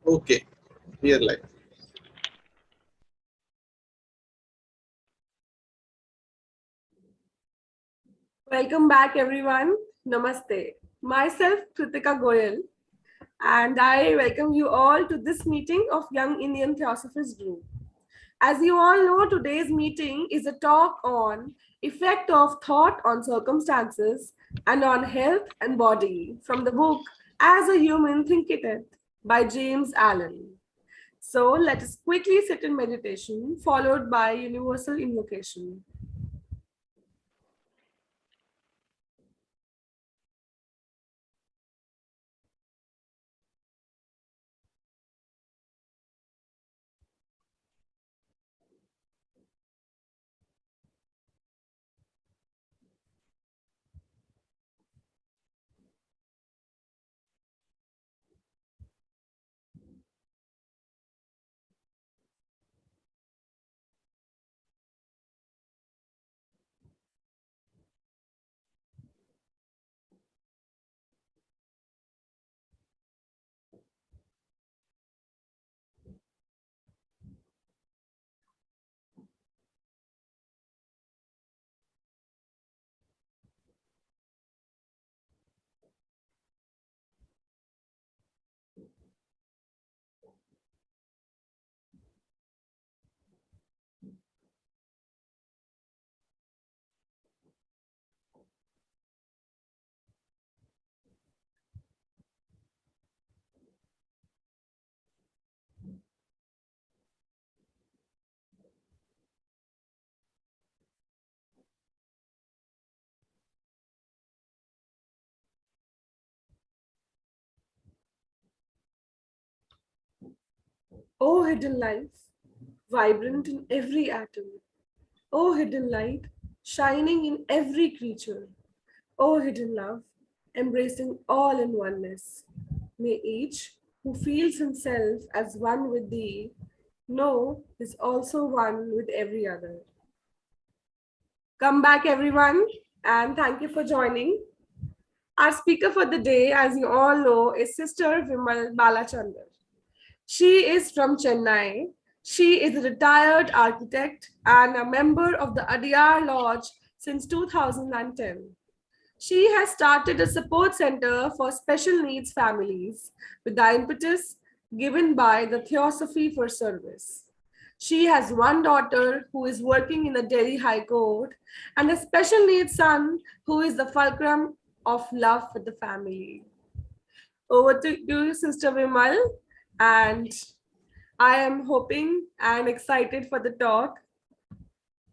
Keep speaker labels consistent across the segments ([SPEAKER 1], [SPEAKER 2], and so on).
[SPEAKER 1] Okay, here live.
[SPEAKER 2] Welcome back, everyone. Namaste. Myself, Kritika Goyal, and I welcome you all to this meeting of Young Indian Theosophists Group. As you all know, today's meeting is a talk on effect of thought on circumstances and on health and body from the book As a Human Thinketh by James Allen. So let us quickly sit in meditation, followed by universal invocation. O hidden life, vibrant in every atom. O hidden light, shining in every creature. O hidden love, embracing all in oneness. May each who feels himself as one with thee know is also one with every other. Come back, everyone, and thank you for joining. Our speaker for the day, as you all know, is Sister Vimal Balachandar. She is from Chennai. She is a retired architect and a member of the Adiyar Lodge since 2010. She has started a support center for special needs families with the impetus given by the Theosophy for Service. She has one daughter who is working in the Delhi High Court and a special needs son who is the fulcrum of love for the family. Over to you, Sister Vimal, and I am hoping and excited for the talk.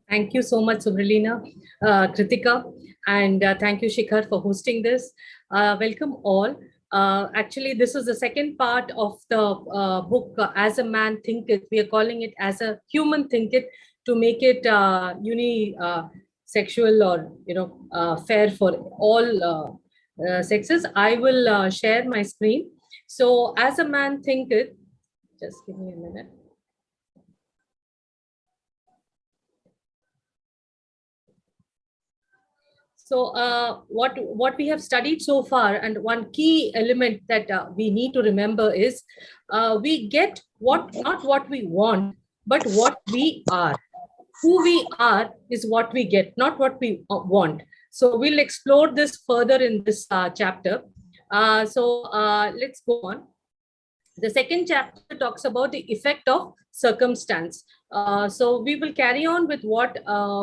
[SPEAKER 3] Thank you so much, Subhralina, Kritika, and thank you, Shikhar, for hosting this. Welcome all. Actually, this is the second part of the book, As a Man Thinketh. We are calling it As a Human Thinketh to make it sexual or, fair for all sexes. I will share my screen. So, As a Man Thinketh, just give me a minute. So what we have studied so far, and one key element that we need to remember is we get not what we want, but what we are. Who we are is what we get, not what we want. So we'll explore this further in this chapter. Let's go on. The second chapter talks about the effect of circumstance. So we will carry on with what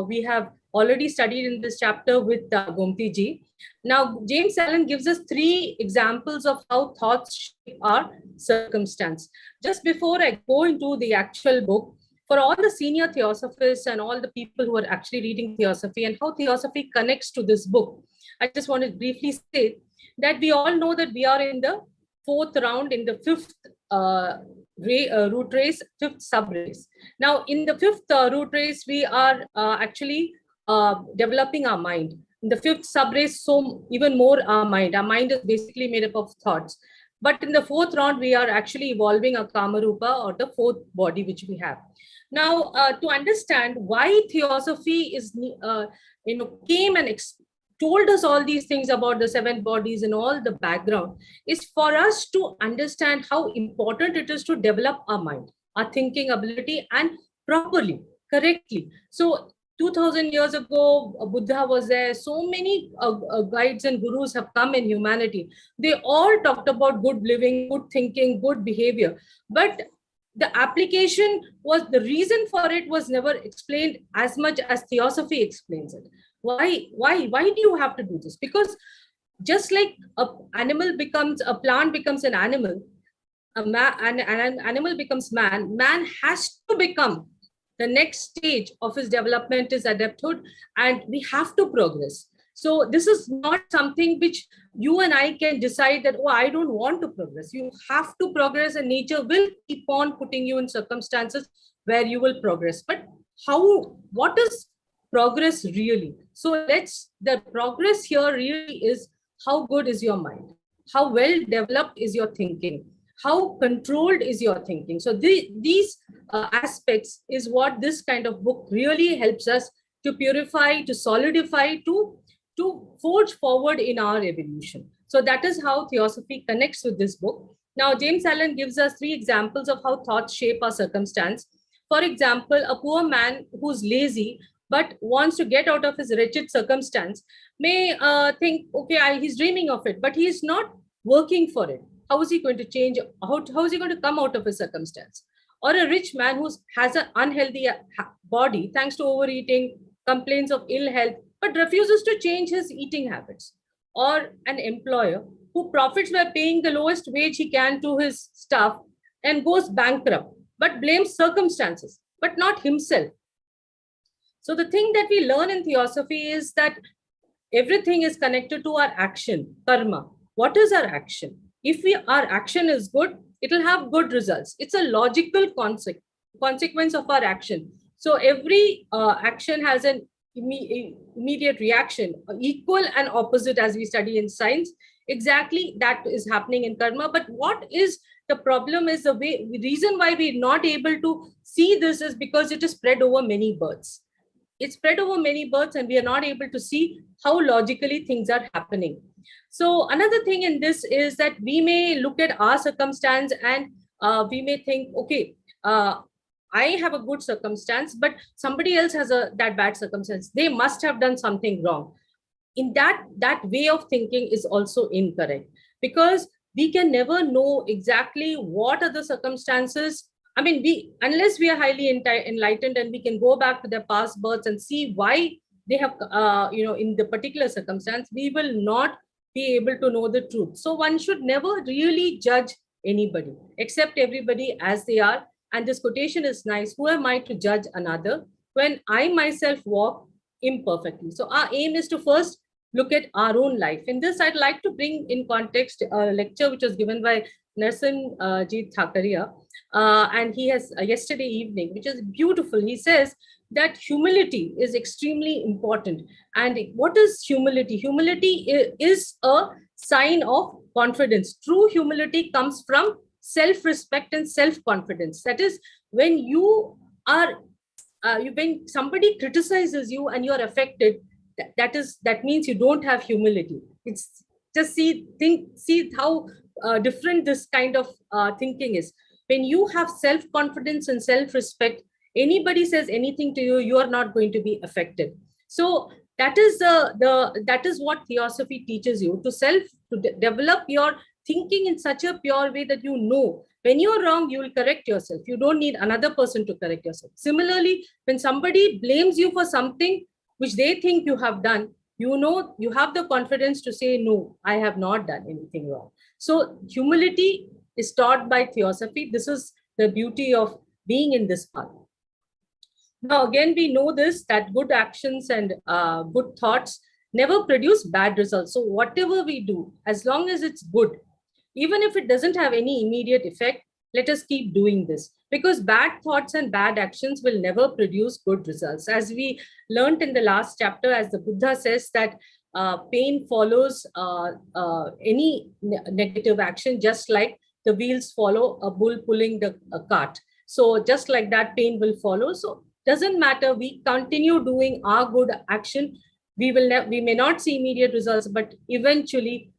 [SPEAKER 3] we have already studied in this chapter with Gomti ji. Now, James Allen gives us 3 examples of how thoughts shape our circumstance. Just before I go into the actual book, for all the senior theosophists and all the people who are actually reading theosophy and how theosophy connects to this book, I just want to briefly say that we all know that we are in the 4th round in the 5th root race, 5th sub race. Now, in the 5th root race, we are actually developing our mind. In the 5th sub race, so even more our mind. Our mind is basically made up of thoughts. But in the 4th round, we are actually evolving a Kamarupa, or the 4th body which we have. Now, to understand why theosophy is, came and told us all these things about the seven bodies and all the background is for us to understand how important it is to develop our mind, our thinking ability, and properly, correctly. So 2000 years ago, Buddha was there. So many guides and gurus have come in humanity. They all talked about good living, good thinking, good behavior. But the application was, the reason for it was never explained as much as theosophy explains it. Why do you have to do this? Because just like a plant becomes an animal, an animal becomes man, man has to become, the next stage of his development is adulthood, and we have to progress. So this is not something which you and I can decide that, oh, I don't want to progress. You have to progress, and nature will keep on putting you in circumstances where you will progress. But what is progress really? So the progress here really is, how good is your mind? How well developed is your thinking? How controlled is your thinking? So these aspects is what this kind of book really helps us to purify, to solidify, to forge forward in our evolution. So that is how theosophy connects with this book. Now, James Allen gives us 3 examples of how thoughts shape our circumstance. For example, a poor man who's lazy but wants to get out of his wretched circumstance may think, okay, he's dreaming of it, but he's not working for it. How is he going to change? How is he going to come out of his circumstance? Or a rich man who has an unhealthy body thanks to overeating, complains of ill health, but refuses to change his eating habits. Or an employer who profits by paying the lowest wage he can to his staff and goes bankrupt, but blames circumstances, but not himself. So the thing that we learn in theosophy is that everything is connected to our action, karma. What is our action? If our action is good, it will have good results. It's a logical consequence of our action. So every action has an immediate reaction, equal and opposite, as we study in science. Exactly that is happening in karma. But what is the problem is the reason why we're not able to see this is because it is spread over many births. It's spread over many births, and we are not able to see how logically things are happening. So another thing in this is that we may look at our circumstance and we may think, okay, I have a good circumstance, but somebody else has that bad circumstance. They must have done something wrong. In that way of thinking is also incorrect, because we can never know exactly what are the circumstances. I mean, unless we are highly enlightened and we can go back to their past births and see why they have, in the particular circumstance, we will not be able to know the truth. So one should never really judge anybody, accept everybody as they are. And this quotation is nice. Who am I to judge another when I myself walk imperfectly? So our aim is to first look at our own life. In this, I'd like to bring in context a lecture which was given by Narsan G. Thakaria. And he has yesterday evening, which is beautiful. He says that humility is extremely important. And what is humility? Humility is a sign of confidence. True humility comes from self-respect and self-confidence. That is, when you are, when somebody criticizes you and you're affected, that means you don't have humility. It's just see how different this kind of thinking is. When you have self-confidence and self-respect, anybody says anything to you, you are not going to be affected. So that is that is what theosophy teaches you, to develop your thinking in such a pure way that you know when you're wrong, you will correct yourself. You don't need another person to correct yourself. Similarly, when somebody blames you for something which they think you have done, you know, you have the confidence to say, no, I have not done anything wrong. So humility is taught by theosophy. This is the beauty of being in this path. Now, again, we know this, that good actions and good thoughts never produce bad results. So whatever we do, as long as it's good, even if it doesn't have any immediate effect, let us keep doing this, because bad thoughts and bad actions will never produce good results. As we learned in the last chapter, as the Buddha says that pain follows any negative action, just like the wheels follow a bull pulling the cart. So just like that, pain will follow. So doesn't matter, we continue doing our good action. We may not see immediate results, but eventually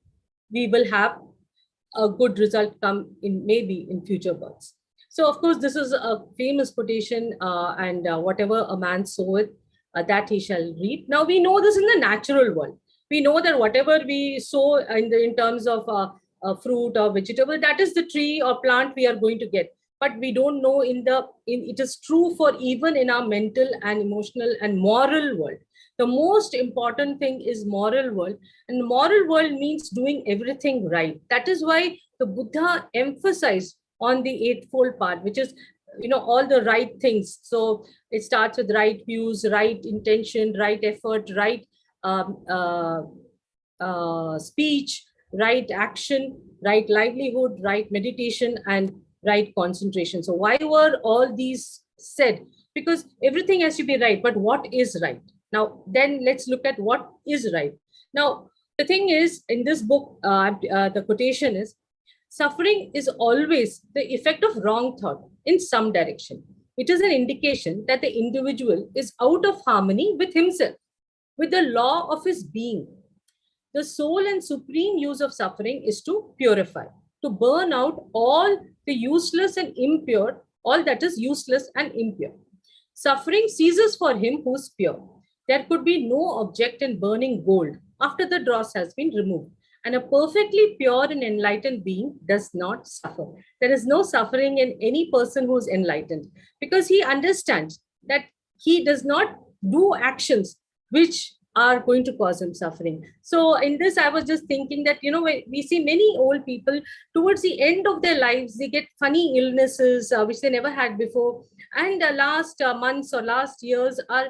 [SPEAKER 3] we will have a good result come in, maybe in future births. So of course, this is a famous quotation, and whatever a man soweth, that he shall reap. Now we know this in the natural world. We know that whatever we sow in terms of fruit or vegetable, that is the tree or plant we are going to get. But we don't know it is true for even in our mental and emotional and moral world. The most important thing is moral world, and moral world means doing everything right. That is why the Buddha emphasized on the eightfold path, which is, all the right things. So it starts with right views, right intention, right effort, right um, uh, speech, right action, right livelihood, right meditation, and right concentration. So why were all these said? Because everything has to be right, but what is right? Now, then let's look at what is right. Now, the thing is, in this book, the quotation is, suffering is always the effect of wrong thought in some direction. It is an indication that the individual is out of harmony with himself, with the law of his being. The sole and supreme use of suffering is to purify, to burn out all the useless and impure, all that is useless and impure. Suffering ceases for him who is pure. There could be no object in burning gold after the dross has been removed. And a perfectly pure and enlightened being does not suffer. There is no suffering in any person who is enlightened, because he understands that he does not do actions which are going to cause him suffering. So in this, I was just thinking that, we see many old people towards the end of their lives, they get funny illnesses which they never had before. And last months or last years are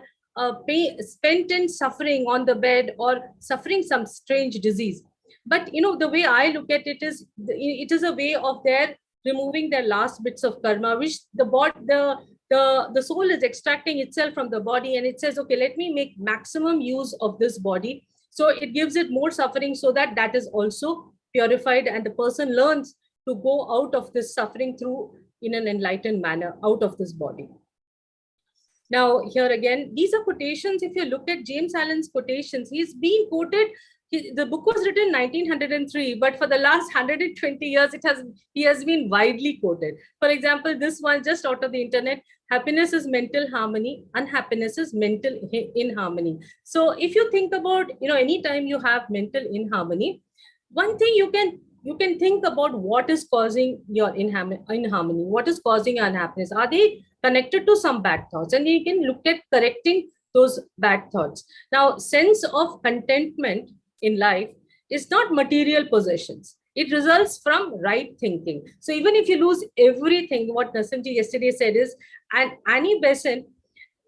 [SPEAKER 3] spent in suffering on the bed or suffering some strange disease. But the way I look at it is, it is a way of their removing their last bits of karma, which the soul is extracting itself from the body, and it says, okay, let me make maximum use of this body. So it gives it more suffering, so that is also purified, and the person learns to go out of this suffering through in an enlightened manner out of this body. Now, here again, these are quotations. If you look at James Allen's quotations, he's being quoted. The book was written in 1903, but for the last 120 years, he has been widely quoted. For example, this one just out of the internet: happiness is mental harmony, unhappiness is mental inharmony. So if you think about, anytime you have mental inharmony, one thing you can think about, what is causing your inharmony, what is causing your unhappiness. Are they connected to some bad thoughts? And you can look at correcting those bad thoughts. Now, sense of contentment in life is not material possessions. It results from right thinking. So even if you lose everything, what Nasimji yesterday said is, and Annie Besant,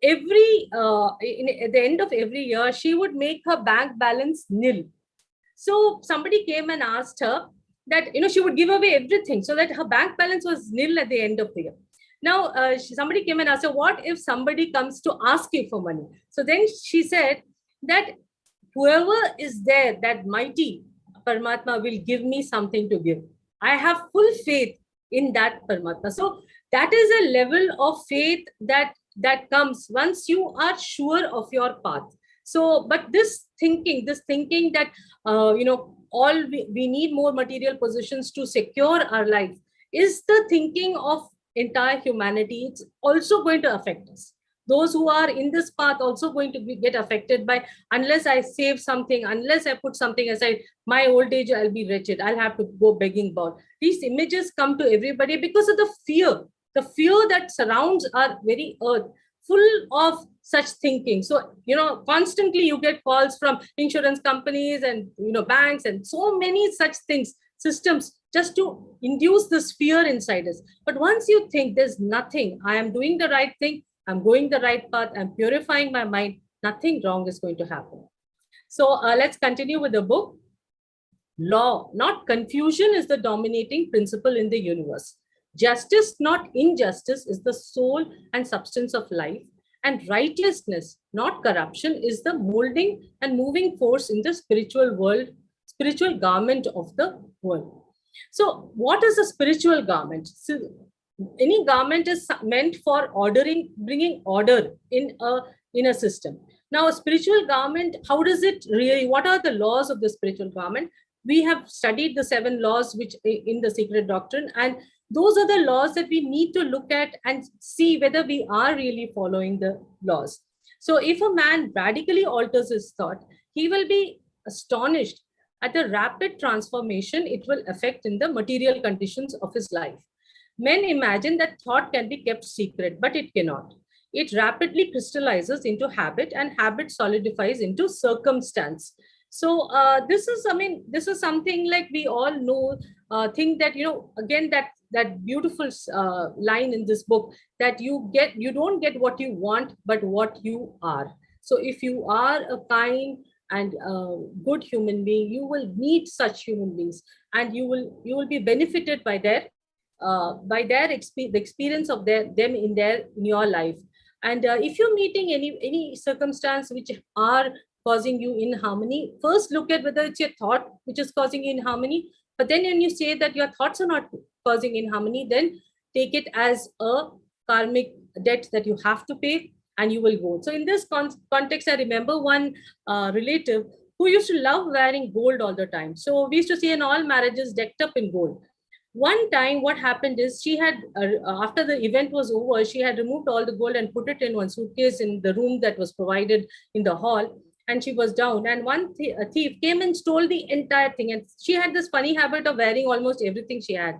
[SPEAKER 3] at the end of every year, she would make her bank balance nil. So somebody came and asked her that, she would give away everything so that her bank balance was nil at the end of the year. Now, somebody came and asked her, what if somebody comes to ask you for money? So then she said that whoever is there, that mighty Paramatma will give me something to give. I have full faith in that Paramatma. So that is a level of faith that comes once you are sure of your path. So, but this thinking that, all we need more material possessions to secure our life, is the thinking of entire humanity. It's also going to affect us. Those who are in this path also going to get affected by, unless I save something, unless I put something aside, my old age, I'll be wretched. I'll have to go begging about. These images come to everybody because of the fear that surrounds our very earth, full of such thinking. So, constantly you get calls from insurance companies and, banks and so many such things, systems, just to induce this fear inside us. But once you think there's nothing, I am doing the right thing, I'm going the right path, I'm purifying my mind, nothing wrong is going to happen. So let's continue with the book. Law, not confusion, is the dominating principle in the universe. Justice, not injustice, is the soul and substance of life. And righteousness, not corruption, is the molding and moving force in the spiritual world, spiritual garment of the world. So what is a spiritual garment? So any garment is meant for ordering, bringing order in a system. Now, a spiritual garment, how does it really, what are the laws of the spiritual garment? We have studied the 7 laws which in the secret doctrine, and those are the laws that we need to look at and see whether we are really following the laws. So if a man radically alters his thought, he will be astonished at the rapid transformation it will affect in the material conditions of his life. Men imagine that thought can be kept secret, but it cannot. It rapidly crystallizes into habit, and habit solidifies into circumstance. So this is, I mean, this is something like we all know. Think that, you know, again, that beautiful line in this book, that you don't get what you want, but what you are. So if you are a kind and good human being, you will meet such human beings, and you will be benefited by their the experience of them in your life. And if you're meeting any circumstance which are causing you in harmony, first look at whether it's your thought which is causing you in harmony. But then when you say that your thoughts are not causing in harmony, then take it as a karmic debt that you have to pay, and you will go. So in this context, I remember one relative who used to love wearing gold all the time. So we used to see in all marriages decked up in gold. One time what happened is, she had after the event was over, she had removed all the gold and put it in one suitcase in the room that was provided in the hall, and she was down, and a thief came and stole the entire thing. And she had this funny habit of wearing almost everything she had.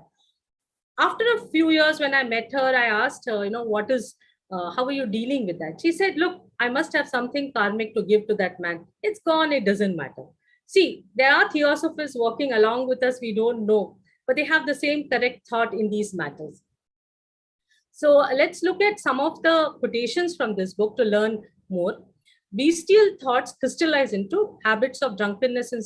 [SPEAKER 3] After a few years, when I met her, I asked her, you know, what is how are you dealing with that? She said, look, I must have something karmic to give to that man. It's gone, it doesn't matter. See, there are theosophists walking along with us, we don't know, but they have the same correct thought in these matters. So let's look at some of the quotations from this book to learn more. Bestial thoughts crystallize into habits of drunkenness and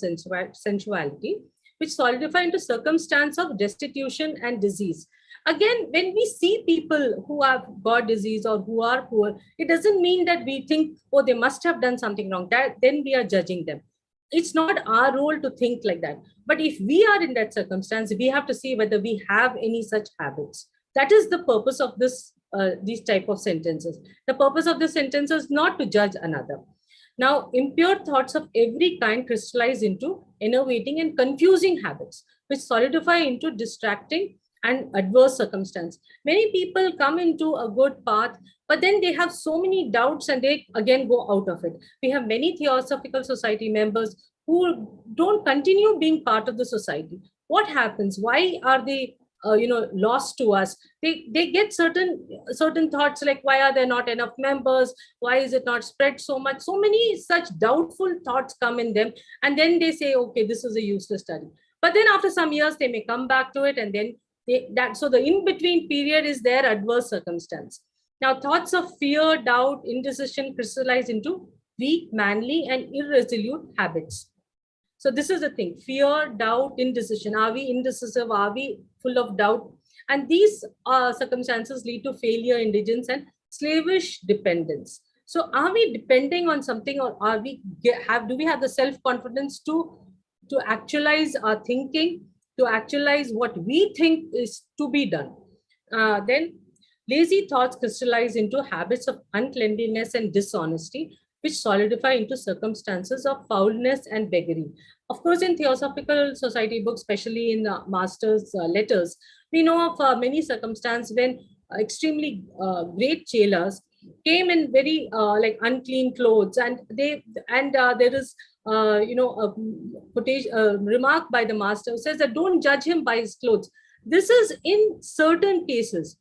[SPEAKER 3] sensuality, which solidify into circumstance of destitution and disease. Again, when we see people who have got disease or who are poor, it doesn't mean that we think, oh, they must have done something wrong. That then we are judging them. It's not our role to think like that. But if we are in that circumstance, we have to see whether we have any such habits. That is the purpose of these type of sentences. The purpose of the sentence is not to judge another. Now, impure thoughts of every kind crystallize into enervating and confusing habits, which solidify into distracting and adverse circumstance. Many people come into a good path, but then they have so many doubts and they again go out of it. We have many Theosophical Society members who don't continue being part of the society. What happens? Why are they lost to us? They get certain thoughts like, why are there not enough members? Why is it not spread so much? So many such doubtful thoughts come in them, and then they say, okay, this is a useless study. But then after some years they may come back to it, and then so the in-between period is their adverse circumstance. Now, thoughts of fear, doubt, indecision crystallize into weak, manly, and irresolute habits. So this is the thing: fear, doubt, indecision. Are we indecisive? Are we full of doubt? And these circumstances lead to failure, indigence, and slavish dependence. So are we depending on something, or are we do we have the self-confidence to actualize our thinking, to actualize what we think is to be done? Then lazy thoughts crystallize into habits of uncleanliness and dishonesty, which solidify into circumstances of foulness and beggary. Of course, in Theosophical Society books, especially in master's letters, we know of many circumstances when extremely great chelas came in very like unclean clothes, and there is a remark by the master who says that don't judge him by his clothes. This is in certain cases.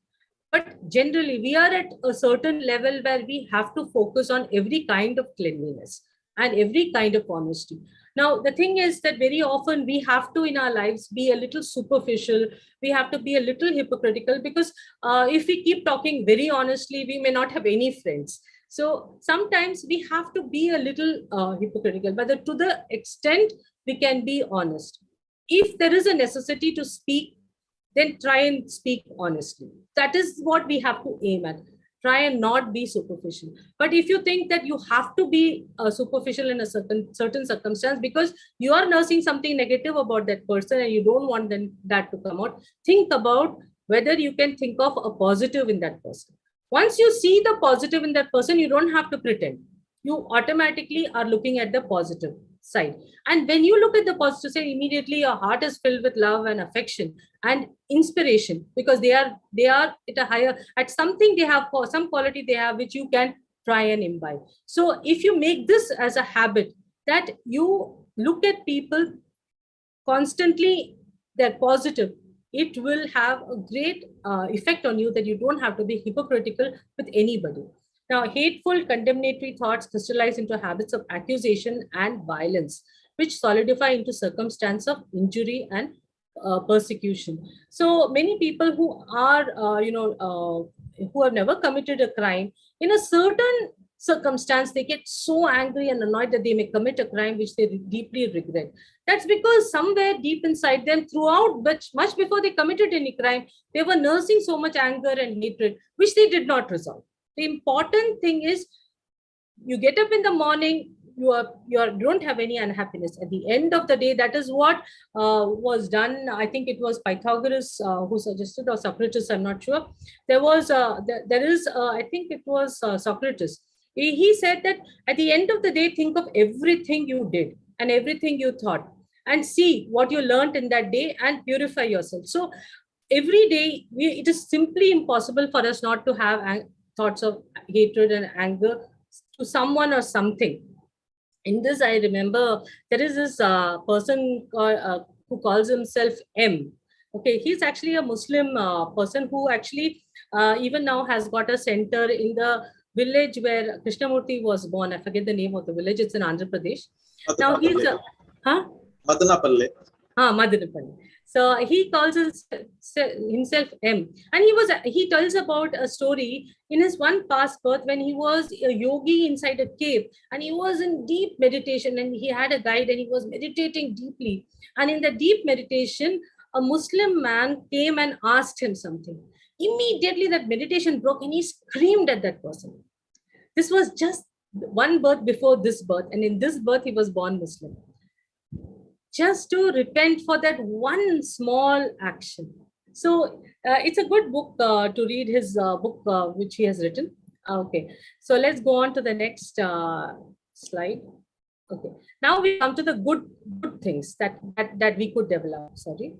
[SPEAKER 3] But generally, we are at a certain level where we have to focus on every kind of cleanliness and every kind of honesty. Now, the thing is that very often we have to, in our lives, be a little superficial. We have to be a little hypocritical, because if we keep talking very honestly, we may not have any friends. So sometimes we have to be a little hypocritical, but to the extent we can be honest. If there is a necessity to speak, then try and speak honestly. That is what we have to aim at. Try and not be superficial. But if you think that you have to be superficial in a certain circumstance because you are nursing something negative about that person and you don't want that to come out, think about whether you can think of a positive in that person. Once you see the positive in that person, you don't have to pretend. you automatically are looking at the positive side. And when you look at the positive side, immediately your heart is filled with love and affection and inspiration, because they are at a higher, at something they have, some quality they have which you can try and imbibe. So if you make this as a habit, that you look at people constantly, they're positive, it will have a great effect on you, that you don't have to be hypocritical with anybody. Now, hateful, condemnatory thoughts crystallize into habits of accusation and violence, which solidify into circumstance of injury and persecution. So many people who are, who have never committed a crime, in a certain circumstance, they get so angry and annoyed that they may commit a crime which they deeply regret. That's because somewhere deep inside them, throughout, but much before they committed any crime, they were nursing so much anger and hatred, which they did not resolve. The important thing is, you get up in the morning, you don't have any unhappiness. At the end of the day, that is what was done. I think it was Pythagoras who suggested, or Socrates, I'm not sure. There is, I think it was Socrates. He said that at the end of the day, think of everything you did and everything you thought, and see what you learned in that day and purify yourself. So every day, it is simply impossible for us not to have thoughts of hatred and anger to someone or something. In this, I remember there is this person who calls himself M. Okay, he's actually a Muslim person who actually even now has got a center in the village where Krishnamurti was born. I forget the name of the village. It's in Andhra Pradesh. Now he's huh?
[SPEAKER 1] Madanapalle.
[SPEAKER 3] Madanapalle. So he calls himself M, and he tells about a story in his one past birth when he was a yogi inside a cave, and he was in deep meditation, and he had a guide, and he was meditating deeply. And in the deep meditation, a Muslim man came and asked him something. Immediately that meditation broke, and he screamed at that person. This was just one birth before this birth, and in this birth he was born Muslim, just to repent for that one small action. So it's a good book to read, his book which he has written. Okay, so let's go on to the next slide. Okay, now we come to the good things that we could develop. Sorry.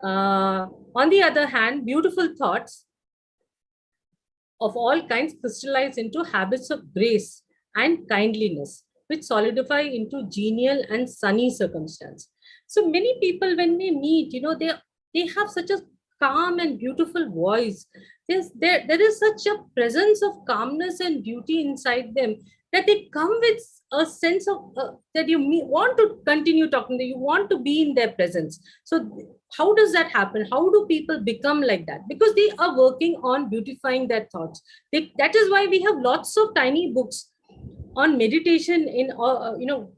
[SPEAKER 3] On the other hand, beautiful thoughts of all kinds crystallize into habits of grace and kindliness, which solidify into genial and sunny circumstance. So many people, when they meet, they have such a calm and beautiful voice. There is such a presence of calmness and beauty inside them, that they come with a sense of that you want to continue talking, that you want to be in their presence. So how does that happen? How do people become like that? Because they are working on beautifying their thoughts. That is why we have lots of tiny books on meditation, in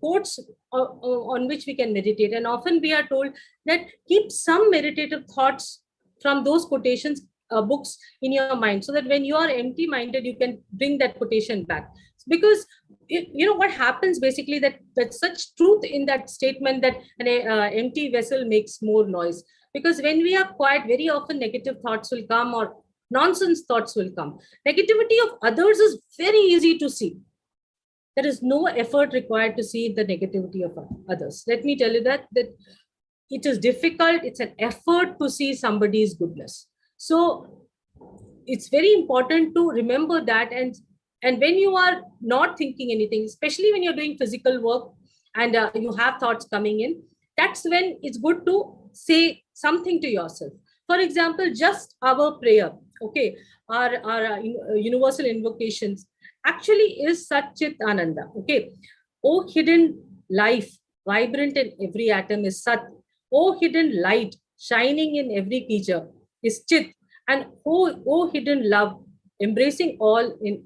[SPEAKER 3] quotes on which we can meditate. And often we are told that keep some meditative thoughts from those quotations books in your mind, so that when you are empty minded, you can bring that quotation back. Because what happens basically, that's such truth in that statement, that an empty vessel makes more noise. Because when we are quiet, very often negative thoughts will come, or nonsense thoughts will come. Negativity of others is very easy to see. There is no effort required to see the negativity of others. Let me tell you that it is difficult. It's an effort to see somebody's goodness. So it's very important to remember that. And when you are not thinking anything, especially when you're doing physical work and you have thoughts coming in, that's when it's good to say something to yourself. For example, just our prayer, okay, our universal invocations actually is Satchit Ananda. Okay. O hidden life, vibrant in every atom, is Sat. O hidden light, shining in every creature, is Chit. And O hidden love, embracing all in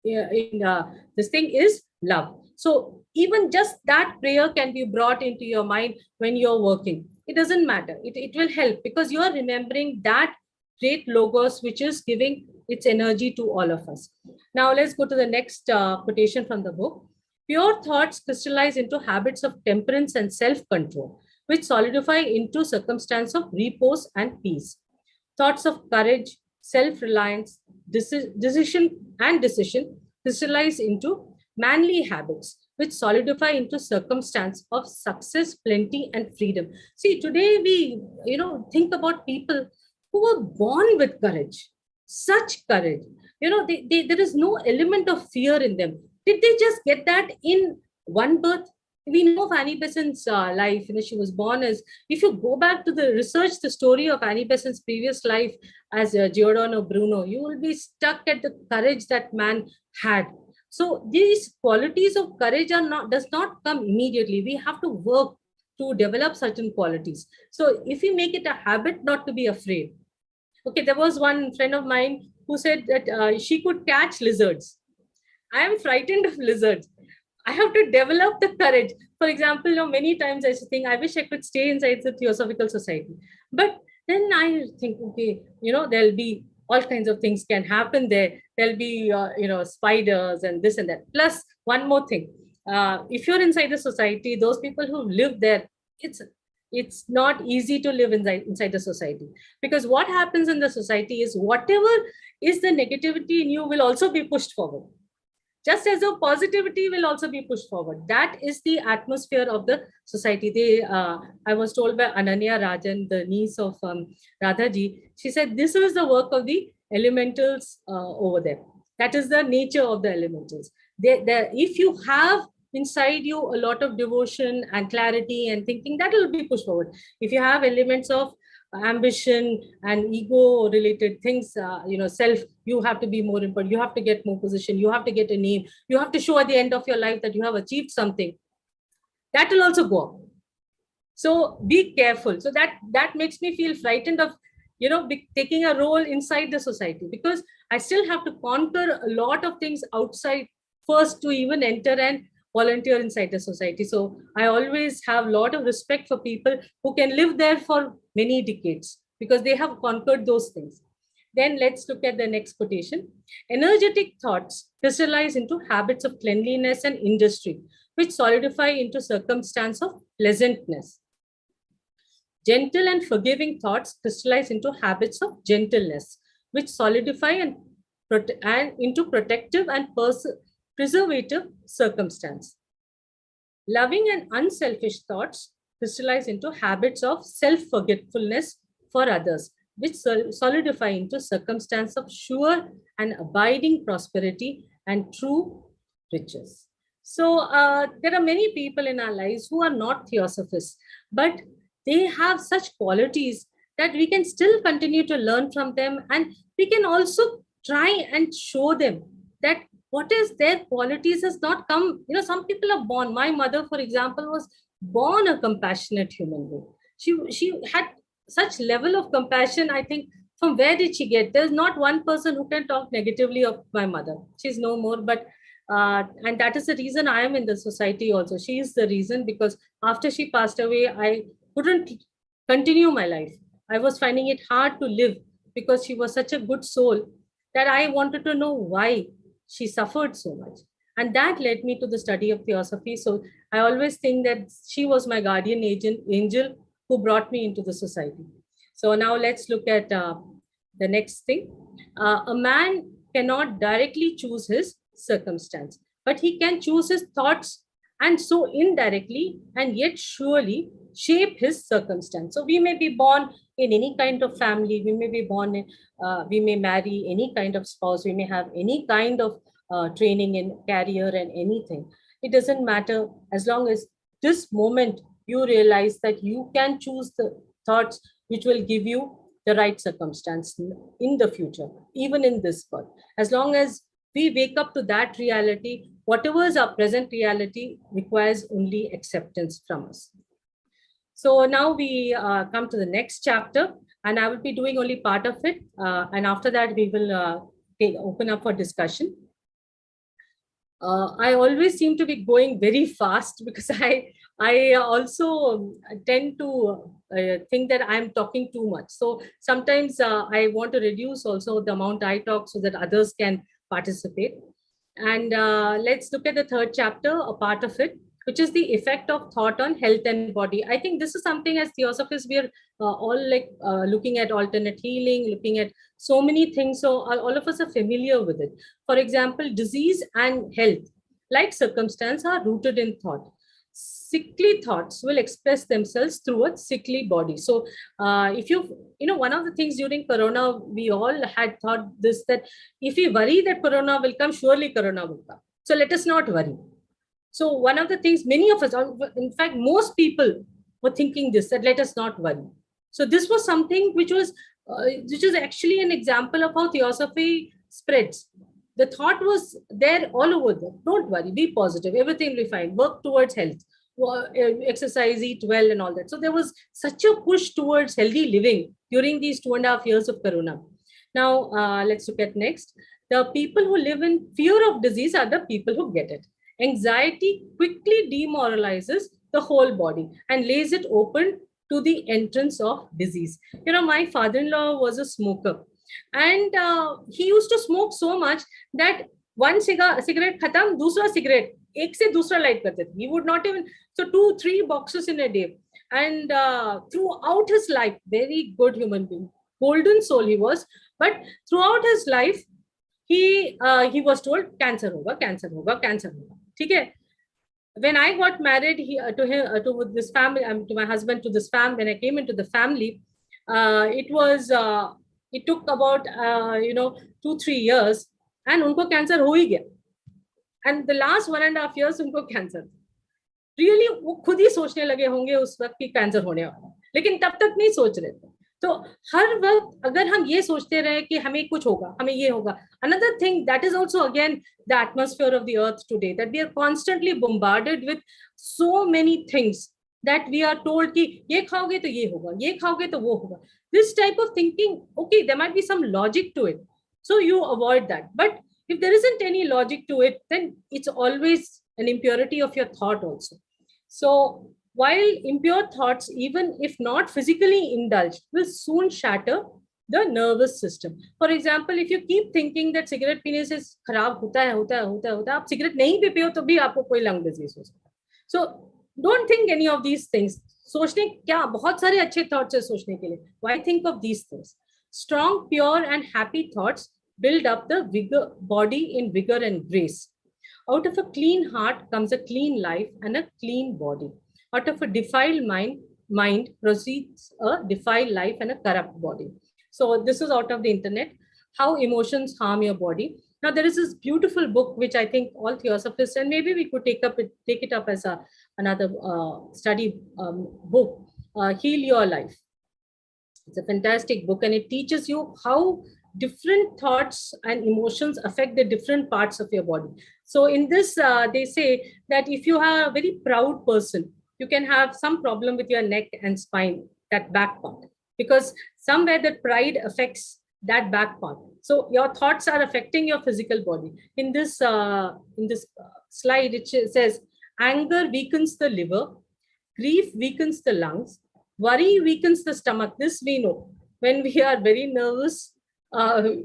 [SPEAKER 3] this thing, is love. So even just that prayer can be brought into your mind when you're working. It doesn't matter. It will help, because you are remembering that great logos which is giving its energy to all of us. Now let's go to the next quotation from the book. Pure thoughts crystallize into habits of temperance and self-control, which solidify into circumstance of repose and peace. Thoughts of courage, self-reliance, decision crystallize into manly habits which solidify into circumstance of success, plenty, and freedom. See, today we, think about people who were born with courage, such courage. There is no element of fear in them. Did they just get that in one birth? We know of Annie Besant's life. She was born as, if you go back to the research, the story of Annie Besant's previous life as Giordano Bruno, you will be stuck at the courage that man had. So these qualities of courage does not come immediately. We have to work to develop certain qualities. So if we make it a habit not to be afraid. Okay, there was one friend of mine who said that she could catch lizards. I am frightened of lizards. I have to develop the courage. For example, many times I think I wish I could stay inside the Theosophical Society. But then I think, okay, there'll be all kinds of things can happen there. There'll be, spiders and this and that. Plus, one more thing. If you're inside the society, those people who live there, it's not easy to live inside the society. Because what happens in the society is whatever is the negativity in you will also be pushed forward, just as the positivity will also be pushed forward. That is the atmosphere of the society. I was told by Ananya Rajan, the niece of Radhaji, she said, this is the work of the elementals over there. That is the nature of the elementals. If you have inside you a lot of devotion and clarity and thinking, that will be pushed forward. If you have elements of ambition and ego related things, self, you have to be more important, you have to get more position, you have to get a name, you have to show at the end of your life that you have achieved something, that will also go up. So be careful. So that makes me feel frightened of taking a role inside the society, because I still have to conquer a lot of things outside first to even enter and volunteer inside the society. So I always have a lot of respect for people who can live there for many decades because they have conquered those things. Then let's look at the next quotation. Energetic thoughts crystallize into habits of cleanliness and industry, which solidify into circumstance of pleasantness. Gentle and forgiving thoughts crystallize into habits of gentleness, which solidify and into protective and preservative circumstance. Loving and unselfish thoughts crystallize into habits of self-forgetfulness for others, which solidify into circumstance of sure and abiding prosperity and true riches. So there are many people in our lives who are not theosophists, but they have such qualities that we can still continue to learn from them, and we can also try and show them that what is their qualities has not come. Some people are born. My mother, for example, was born a compassionate human being. She had such level of compassion. I think, from where did she get? There's not one person who can talk negatively of my mother. She's no more, but and that is the reason I am in the society also. She is the reason, because after she passed away, I couldn't continue my life. I was finding it hard to live because she was such a good soul that I wanted to know why she suffered so much. And that led me to the study of theosophy. So I always think that she was my guardian angel who brought me into the society. So now let's look at the next thing. A man cannot directly choose his circumstance, but he can choose his thoughts, and so indirectly and yet surely shape his circumstance. So we may be born in any kind of family, we may be born in, we may marry any kind of spouse, we may have any kind of training in career and anything. It doesn't matter, as long as this moment you realize that you can choose the thoughts which will give you the right circumstance in the future, even in this birth. As long as we wake up to that reality, whatever is our present reality requires only acceptance from us. So now we come to the next chapter, and I will be doing only part of it. And after that, we will open up for discussion. I always seem to be going very fast because I also tend to think that I'm talking too much. So sometimes I want to reduce also the amount I talk so that others can participate. And let's look at the third chapter, a part of it, which is the effect of thought on health and body. I think this is something as theosophists, we are all like looking at alternate healing, looking at so many things. So all of us are familiar with it. For example, disease and health. like circumstance, are rooted in thought. Sickly thoughts will express themselves through a sickly body. So, if one of the things during Corona, we all had thought this, that if we worry that Corona will come, surely Corona will come. So let us not worry. So one of the things, many of us, in fact, most people were thinking this, that let us not worry. So this was something which is actually an example of how theosophy spreads. The thought was there all over there. Don't worry, be positive, everything will be fine. Work towards health, exercise, eat well, and all that. So there was such a push towards healthy living during these 2.5 years of Corona. Now, let's look at next. The people who live in fear of disease are the people who get it. Anxiety quickly demoralizes the whole body and lays it open to the entrance of disease. My father-in-law was a smoker, and he used to smoke so much that one cigarette khatam, दूसरा cigarette, एक से दूसरा light करते थे. He would not even, so 2-3 boxes in a day. And throughout his life, very good human being, golden soul he was, but throughout his life, he was told cancer hoga, cancer hoga, cancer hoga. Okay? When I got married to this family, to my husband, to this family, when I came into the family, it took about 2-3 years, and unko cancer ho hi gaya. And the last 1.5 years unko cancer. Really, वो खुद ही सोचने लगे होंगे उस वक्त कि cancer होने वाला है, लेकिन तब तक नहीं सोच रहे थे. तो हर वक्त अगर हम ये सोचते रहे कि हमें कुछ होगा, हमें ये होगा. Another thing that is also again the atmosphere of the earth today, that we are constantly bombarded with so many things that we are told कि ये खाओगे तो ये होगा, ये खाओगे तो वो होगा. This type of thinking, okay, there might be some logic to it, so you avoid that. But if there isn't any logic to it, then it's always an impurity of your thought also. So while impure thoughts, even if not physically indulged, will soon shatter the nervous system. For example, if you keep thinking that cigarette पीने से खराब होता है, आप cigarette नहीं पीते हो तो भी आपको कोई lung disease हो सकता है. So don't think any of these things. सोचने क्या बहुत सारे अच्छे thoughts है सोचने के लिए. Why think of these things? Strong, pure, and happy thoughts build up the body in vigor and grace. Out of a clean heart comes a clean life and a clean body. Out of a defiled mind proceeds a defiled life and a corrupt body. So this is out of the internet, how emotions harm your body. Now there is this beautiful book which I think all theosophists, and maybe we could take it up as another study book, Heal Your Life. It's a fantastic book, and it teaches you how different thoughts and emotions affect the different parts of your body. So in this, they say that if you are a very proud person, you can have some problem with your neck and spine, that back part, because somewhere that pride affects that back part. So your thoughts are affecting your physical body. In this slide, it says anger weakens the liver, grief weakens the lungs, worry weakens the stomach. This we know. When we are very nervous,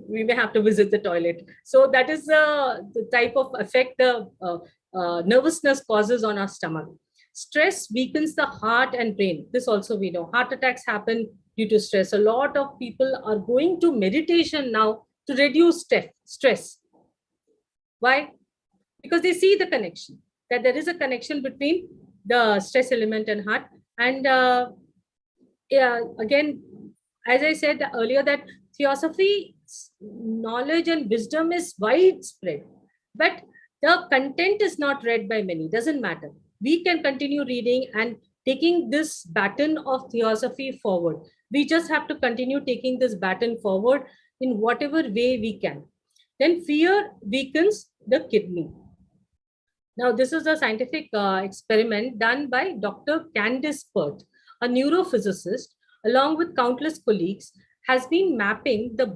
[SPEAKER 3] we may have to visit the toilet. So that is the type of effect the nervousness causes on our stomach. Stress weakens the heart and brain. This also we know. Heart attacks happen due to stress. A lot of people are going to meditation now to reduce stress. Why? Because they see the connection, that there is a connection between the stress element and heart. And again, as I said earlier, that theosophy knowledge and wisdom is widespread, but the content is not read by many. Doesn't matter. We can continue reading and taking this baton of theosophy forward. We just have to continue taking this baton forward in whatever way we can. Then fear weakens the kidney. Now, this is a scientific experiment done by Dr. Candice Pert, a neurophysicist, along with countless colleagues, has been mapping the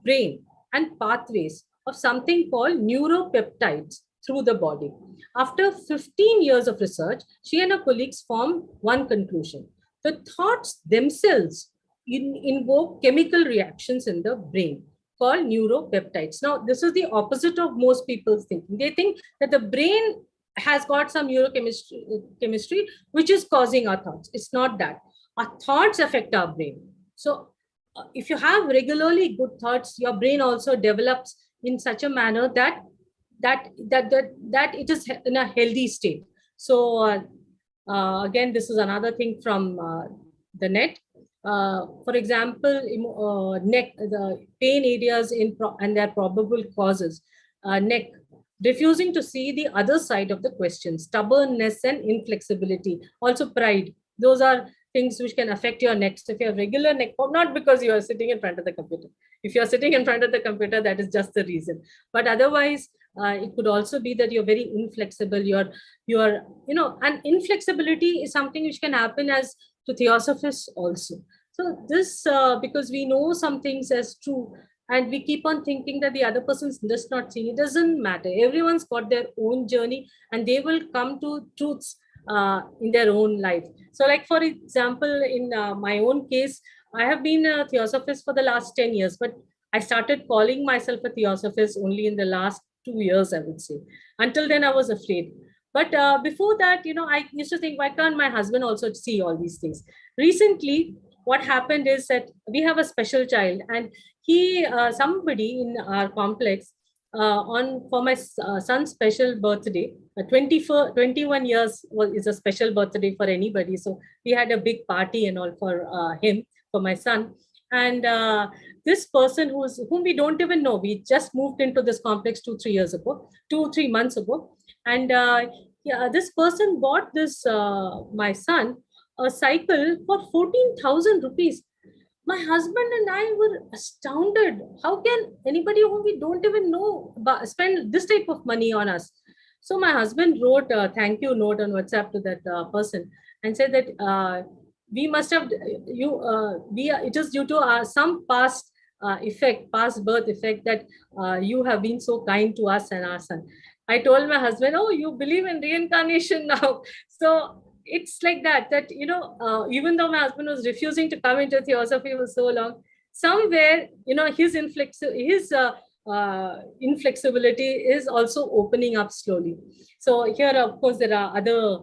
[SPEAKER 3] brain and pathways of something called neuropeptides through the body. After 15 years of research, she and her colleagues formed one conclusion. The thoughts themselves invoke chemical reactions in the brain called neuropeptides. Now, this is the opposite of most people's thinking. They think that the brain has got some neurochemistry which is causing our thoughts. It's not that. Our thoughts affect our brain. So if you have regularly good thoughts, your brain also develops in such a manner that that it is in a healthy state. So again, this is another thing from the net. For example, neck, the pain areas and their probable causes. Neck, refusing to see the other side of the question, stubbornness and inflexibility, also pride. Those are things which can affect your neck. So if you have regular neck problem, not because you are sitting in front of the computer. If you're sitting in front of the computer, that is just the reason. But otherwise, it could also be that you're very inflexible. And inflexibility is something which can happen as to theosophists also. So this, because we know some things as true, and we keep on thinking that the other person's just not seeing, it doesn't matter. Everyone's got their own journey, and they will come to truths in their own life. So like, for example, in my own case, I have been a theosophist for the last 10 years, but I started calling myself a theosophist only in the last 2 years, I would say. Until then, I was afraid. But before that, I used to think, why can't my husband also see all these things? Recently, what happened is that we have a special child, and somebody in our complex, for my son's special birthday, 21 years is a special birthday for anybody. So we had a big party and all for him, for my son. And this person whom we don't even know, we just moved into this complex 3 months ago. And this person bought my son, a cycle for 14,000 rupees. My husband and I were astounded. How can anybody whom we don't even know spend this type of money on us? So my husband wrote a thank you note on WhatsApp to that person and said that we must have it is due to some past past birth effect, that you have been so kind to us and our son. I told my husband, oh, you believe in reincarnation now. So it's like that, even though my husband was refusing to come into theosophy for so long, somewhere, his inflexibility is also opening up slowly. So here, of course, there are other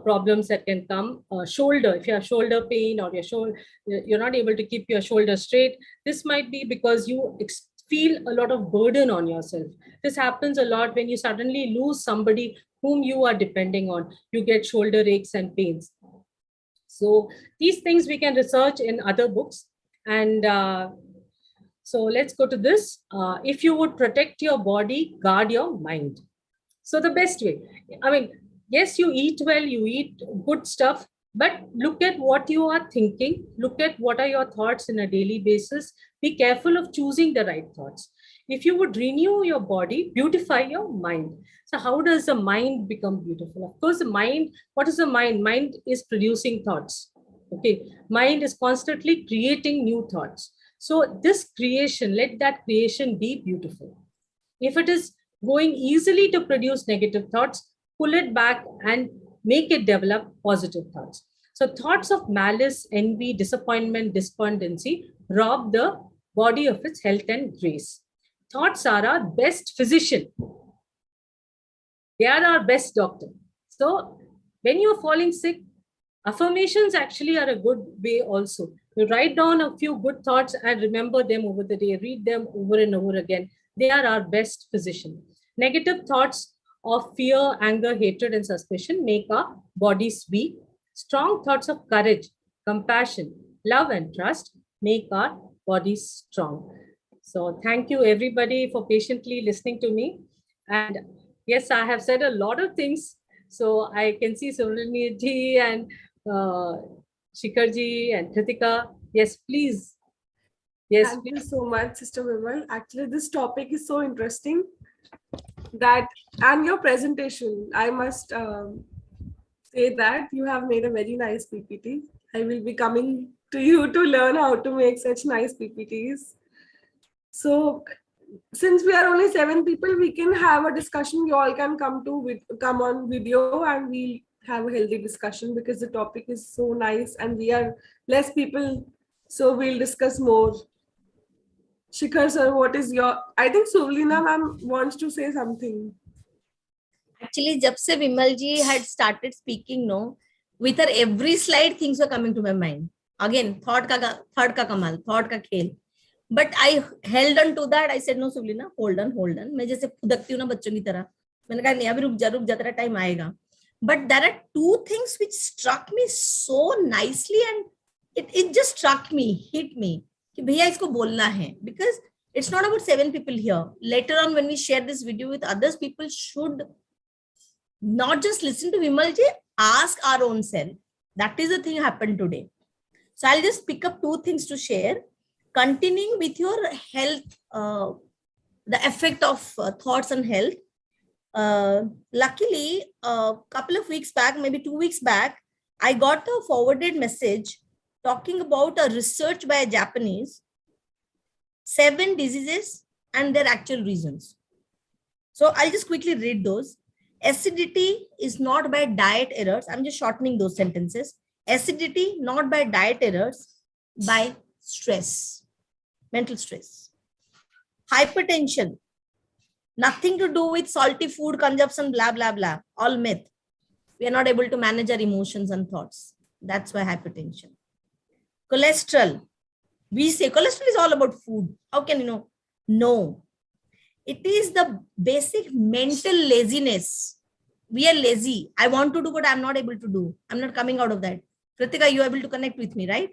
[SPEAKER 3] problems that can come. Shoulder, if you have shoulder pain, or you're not able to keep your shoulder straight, this might be because you feel a lot of burden on yourself. This happens a lot when you suddenly lose somebody whom you are depending on. You get shoulder aches and pains. So these things we can research in other books. And so let's go to this. If you would protect your body, guard your mind. So the best way, yes, you eat well, you eat good stuff, but look at what you are thinking. Look at what are your thoughts in a daily basis. Be careful of choosing the right thoughts. If you would renew your body, beautify your mind. So how does the mind become beautiful? Of course, the mind, what is the mind? Mind is producing thoughts. Okay. Mind is constantly creating new thoughts. So this creation, let that creation be beautiful. If it is going easily to produce negative thoughts, pull it back and make it develop positive thoughts. So thoughts of malice, envy, disappointment, despondency rob the body of its health and grace. Thoughts are our best physician. They are our best doctor. So when you're falling sick, affirmations actually are a good way also. You write down a few good thoughts and remember them over the day. Read them over and over again. They are our best physician. Negative thoughts of fear, anger, hatred, and suspicion make our bodies weak. Strong thoughts of courage, compassion, love, and trust make our bodies strong. So thank you, everybody, for patiently listening to me. And yes, I have said a lot of things. So I can see Subramani ji and Shikharji and Kritika. Yes, please. Yes,
[SPEAKER 2] Thank
[SPEAKER 3] please.
[SPEAKER 2] you so much, Sister Vimal. Actually, this topic is so interesting that, and your presentation, I must say that you have made a very nice PPT. I will be coming to you to learn how to make such nice PPTs. So since we are only 7 people, we can have a discussion. You all can come on video and we'll have a healthy discussion, because the topic is so nice and we are less people. So we'll discuss more. Shikhar sir, what is your, I think Suvlina ma'am wants to say something.
[SPEAKER 1] Actually, jab se Vimal ji had started speaking, no, with her every slide, things were coming to my mind. Again, thought ka kamal, thought ka khel. But I held on to that. I said no Sublina, hold on. मैं जैसे फुदकती हूँ ना बच्चों की तरह, मैंने कहा नहीं अभी रुक जा, तेरा टाइम आएगा. But there are two things which struck me so nicely and it just struck me, hit me कि भैया इसको बोलना है, because it's not about 7 people here. Later on when we share this video with others, people should not just listen to Vimal ji, ask our own self. That is the thing happened today. So I'll just pick up 2 things to share, continuing with your health, the effect of thoughts on health. Luckily a couple of weeks back, maybe 2 weeks back, I got a forwarded message talking about a research by a Japanese, 7 diseases and their actual reasons. So I'll just quickly read those. Acidity is not by diet errors. I'm just shortening those sentences. Acidity not by diet errors, by stress, mental stress. Hypertension, nothing to do with salty food consumption, blah, blah, blah. All myth. We are not able to manage our emotions and thoughts. That's why hypertension. Cholesterol, we say cholesterol is all about food. How can you know? No, it is the basic mental laziness. We are lazy. I want to do but I'm not able to do. I'm not coming out of that. Kritika, you are able to connect with me, right?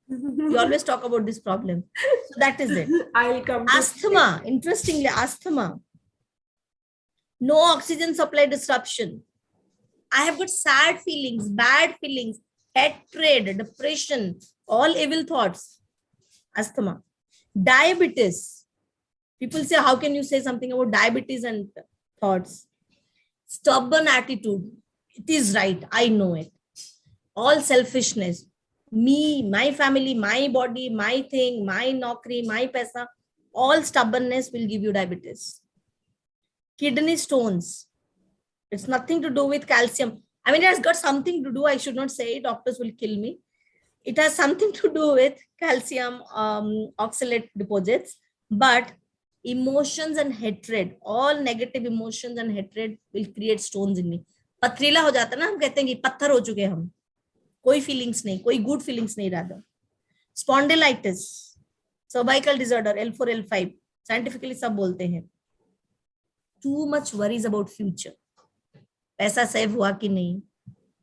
[SPEAKER 1] You always talk about this problem. So that is it.
[SPEAKER 2] I'll come to
[SPEAKER 1] Asthma, interestingly, asthma, no oxygen supply disruption. I have got sad feelings, bad feelings, hatred, depression, all evil thoughts. Asthma. Diabetes, people say how can you say something about diabetes and thoughts? Stubborn attitude, it is right, I know it. All selfishness, me, my family, my body, my thing, my naukri, my paisa, all stubbornness will give you diabetes. Kidney stones, it's nothing to do with calcium. I mean, it has got something to do, I should not say it, doctors will kill me. It has something to do with calcium oxalate deposits, but emotions and hatred, all negative emotions and hatred will create stones in me. पथरीला हो जाता ना, हम कहते हैं कि पत्थर हो चुके हम, कोई फीलिंग्स नहीं, कोई गुड फीलिंग्स नहीं रहा. Spondylitis, cervical disorder, L4 L5 scientifically सब बोलते हैं. Too much worries about future, पैसा सेव हुआ कि नहीं,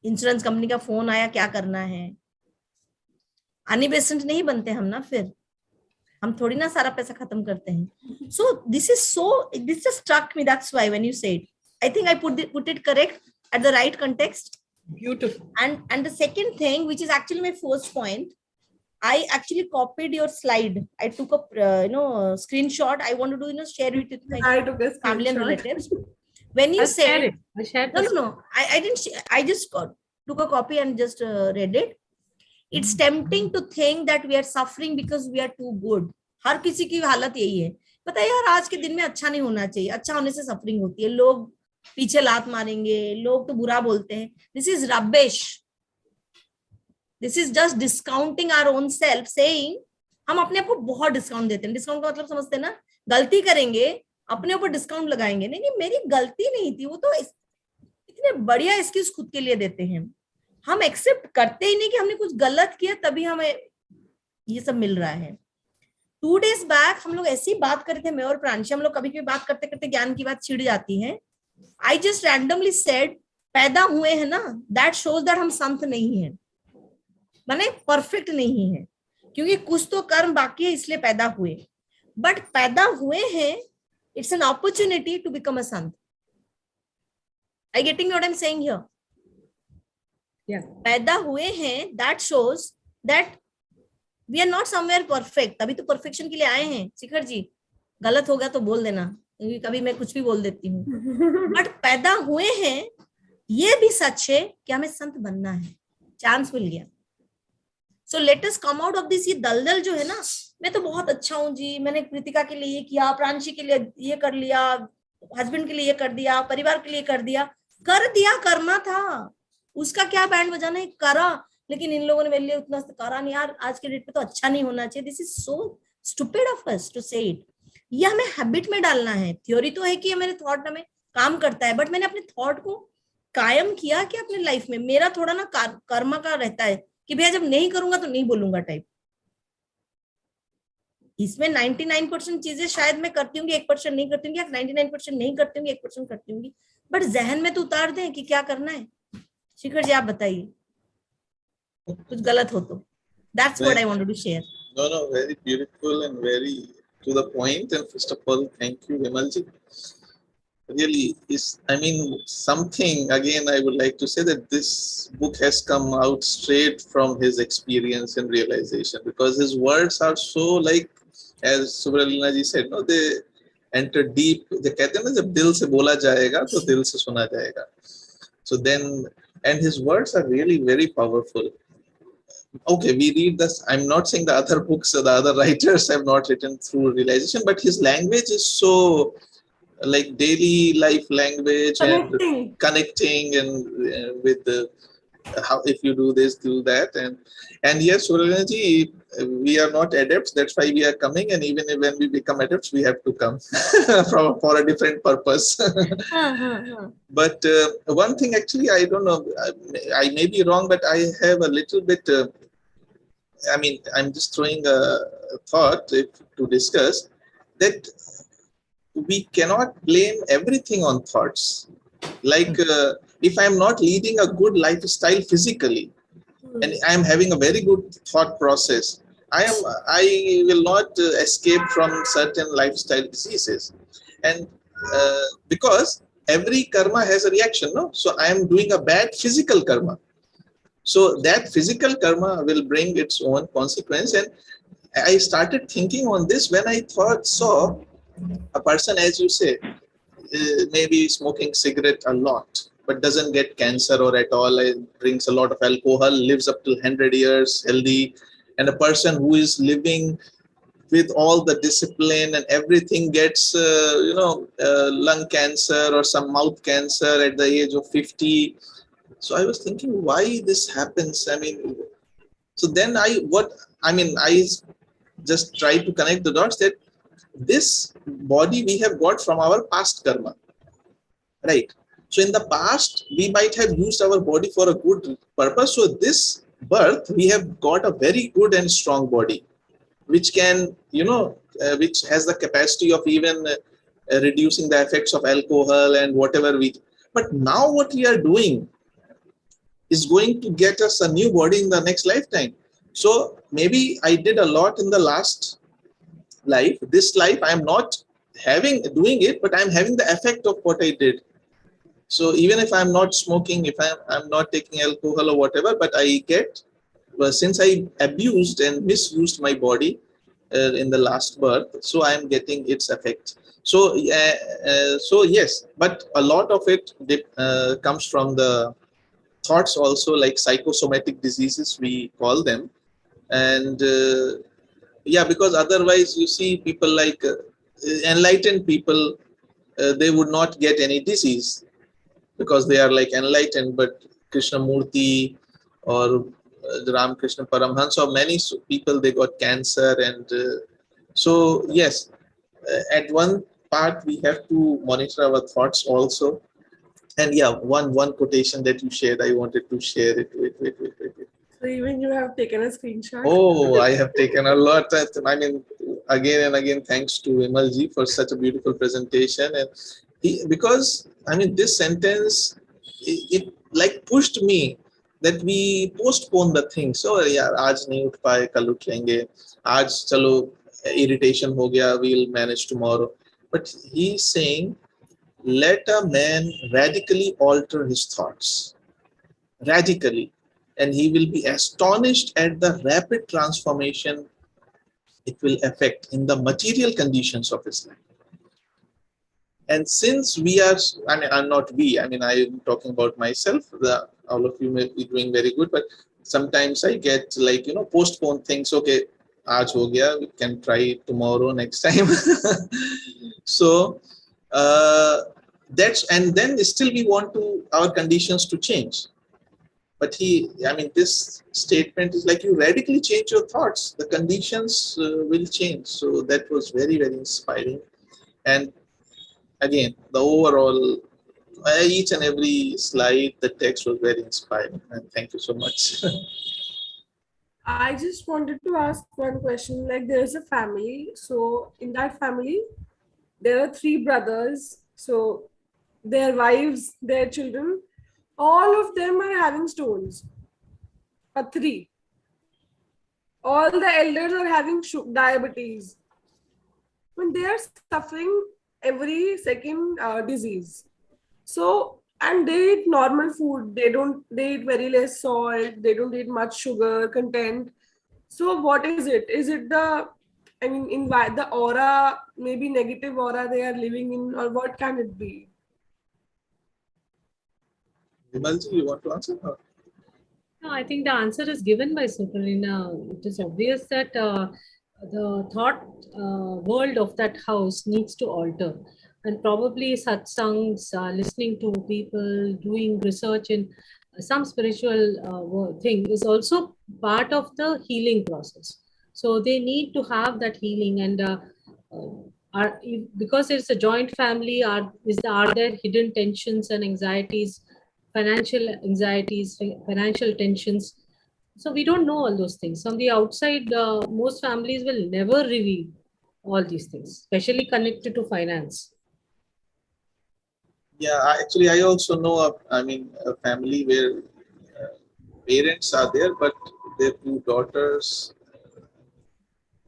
[SPEAKER 1] इंश्योरेंस कंपनी का फोन आया क्या करना है. आनी बेसेंट नहीं बनते हम ना, फिर हम थोड़ी ना सारा पैसा खत्म करते हैं. So this just struck me, that's why when you said, I think I put it correct at the right context.
[SPEAKER 3] Beautiful.
[SPEAKER 1] And the second thing, which is actually my first point, I actually copied your slide. I took a screenshot. I want to do share it with my
[SPEAKER 2] I took a
[SPEAKER 1] family and
[SPEAKER 2] screenshot.
[SPEAKER 1] relatives. When you
[SPEAKER 3] I'll share
[SPEAKER 1] said
[SPEAKER 3] it. I shared
[SPEAKER 1] no
[SPEAKER 3] this.
[SPEAKER 1] no no, I didn't. I just took a copy and just read it. It's tempting to think that we are suffering because we are too good. हर किसी की हालत यही है. पता है यार, आज के दिन में अच्छा नहीं होना चाहिए, अच्छा होने से सफरिंग होती है. लोग पीछे लात मारेंगे, लोग तो बुरा बोलते हैं. This is rubbish. This is just discounting our own self, saying हम अपने आप को बहुत डिस्काउंट देते हैं. डिस्काउंट का मतलब समझते हैं ना, गलती करेंगे अपने ऊपर डिस्काउंट लगाएंगे. नहीं नहीं, मेरी गलती नहीं थी, वो तो इतने बढ़िया एक्सक्यूज खुद के लिए देते हैं. हम एक्सेप्ट करते ही नहीं कि हमने कुछ गलत किया, तभी हमें ये सब मिल रहा है. 2 days बैक हम लोग ऐसी बात कर रहे थे, मैं और प्रांशी, हम लोग कभी कभी बात करते करते ज्ञान की बात छिड़ जाती है. I just randomly said, पैदा हुए हैं ना, that shows that हम संत नहीं है, माने परफेक्ट नहीं है, क्योंकि कुछ तो कर्म बाकी है इसलिए पैदा हुए. बट पैदा हुए हैं, it's an opportunity to become a sant. I getting what I am saying here?
[SPEAKER 3] Yeah.
[SPEAKER 1] पैदा हुए हैं, that shows that we are not somewhere perfect. तभी तो परफेक्शन के लिए आए हैं. शिखर जी, गलत हो गया तो बोल देना, क्योंकि कभी मैं कुछ भी बोल देती हूँ. बट पैदा हुए हैं, ये भी सच है कि हमें संत बनना है, चांस मिल गया. So let us come out of this. ये दलदल जो है ना, मैं तो बहुत अच्छा हूँ जी, मैंने कृतिका के लिए ये किया, प्रांशी के लिए ये कर लिया, हस्बैंड के लिए ये कर दिया, परिवार के लिए कर दिया. करना था, उसका क्या बैंड बजाना है, करा. लेकिन इन लोगों ने मेरे लिए उतना करा नहीं यार, आज के डेट पे तो अच्छा नहीं होना चाहिए. This is so stupid of us to say it. ये हमें हैबिट में डालना है. थ्योरी तो है कि ये मेरे थॉट में काम करता है, बट मैंने अपने थॉट को कायम किया कि अपने लाइफ में. मेरा थोड़ा ना कर्म का रहता है कि भैया जब नहीं करूंगा तो नहीं बोलूंगा टाइप. इसमें 99% चीजें शायद मैं करती हूँ, 1% नहीं करती हूँ, या 99% नहीं करती हूँ, 1% करती हूँ, बट जहन में तो उतार दें कि क्या करना है। शिखर जी आप बताइए, कुछ गलत हो तो। That's what I wanted to share.
[SPEAKER 4] No, no, very beautiful and very to the point. And first of all, thank you, Vimalji. Really is, I mean, something, again, I would like to say that this book has come out straight from his experience and realization, because his words are so like, as Subralina ji said, no, they enter deep. They कहते हैं ना, जब दिल से बोला जाएगा तो दिल से सुना जाएगा. So then, and his words are really very powerful. Okay, we read this. I'm not saying the other books, the other writers have not written through realization, but his language is so like daily life language and connecting and with the how, if you do this, do that, and yes, Suralina ji, we are not adepts. That's why we are coming, and even when we become adepts, we have to come for a different purpose. But one thing, actually, I don't know. I may be wrong, but I have a little bit. I mean, I'm just throwing a thought to discuss that we cannot blame everything on thoughts. Like if I'm not leading a good lifestyle physically, and I'm having a very good thought process, I will not escape from certain lifestyle diseases, and because every karma has a reaction, no? So I am doing a bad physical karma. So that physical karma will bring its own consequence. And I started thinking on this when I saw a person, as you say, maybe smoking cigarette a lot, but doesn't get cancer or at all, drinks a lot of alcohol, lives up to 100 years healthy, and a person who is living with all the discipline and everything gets, lung cancer or some mouth cancer at the age of 50. So I was thinking why this happens. I mean, so then I just try to connect the dots that this body we have got from our past karma, right? So in the past, we might have used our body for a good purpose. So this birth, we have got a very good and strong body, which can, which has the capacity of even reducing the effects of alcohol and whatever we. But now what we are doing is going to get us a new body in the next lifetime. So maybe I did a lot in the last life. This life I'm not doing it, but I'm having the effect of what I did. So even if I'm not smoking, if I'm not taking alcohol or whatever, but I get, well, since I abused and misused my body in the last birth, so I'm getting its effect. So yes, but a lot of it comes from the thoughts also, like psychosomatic diseases we call them. And yeah, because otherwise you see people like enlightened people, they would not get any disease because they are like enlightened. But Krishnamurti or Ramakrishna Paramhansa, or many people, they got cancer. And so yes, at one part we have to monitor our thoughts also. And yeah, one quotation that you shared, I wanted to share it with.
[SPEAKER 2] So even you have taken a screenshot?
[SPEAKER 4] Oh, I have taken a lot. I mean, again and again, thanks to Vimalji for such a beautiful presentation. And because, I mean, this sentence, it like pushed me that we postpone the things. So, yeah, आज नहीं उठ पाए, कल उठ लेंगे. आज चलो irritation हो गया, we'll manage tomorrow. But he's saying, let a man radically alter his thoughts. Radically. And he will be astonished at the rapid transformation it will affect in the material conditions of his life. And since we are, I mean, I'm not we, I mean, I'm talking about myself, all of you may be doing very good, but sometimes I get like, postpone things. Okay, aaj ho gaya, we can try it tomorrow, next time. So, and then still we want our conditions to change. But this statement is like, you radically change your thoughts, the conditions will change. So that was very, very inspiring. And again, the overall, each and every slide, the text was very inspiring. And thank you so much.
[SPEAKER 2] I just wanted to ask one question. Like, there's a family. So, in that family, there are three brothers. So, their wives, their children, all of them are having stones. Three. All the elders are having diabetes. When they are suffering every second disease. So, and they eat normal food. They eat very less salt. They don't eat much sugar content. So what is it? Is it the aura, maybe negative aura they are living in, or what can it be?
[SPEAKER 4] Vimalji, you want to answer? Or-
[SPEAKER 3] No, I think the answer is given by Supralina. It is obvious that the thought world of that house needs to alter. And probably satsangs, listening to people, doing research in some spiritual thing is also part of the healing process. So they need to have that healing. And because it's a joint family, are there hidden tensions and anxieties, financial anxieties, financial tensions? So we don't know all those things. From the outside, most families will never reveal all these things, especially connected to finance.
[SPEAKER 4] Yeah, actually, I also know a family where parents are there, but their two daughters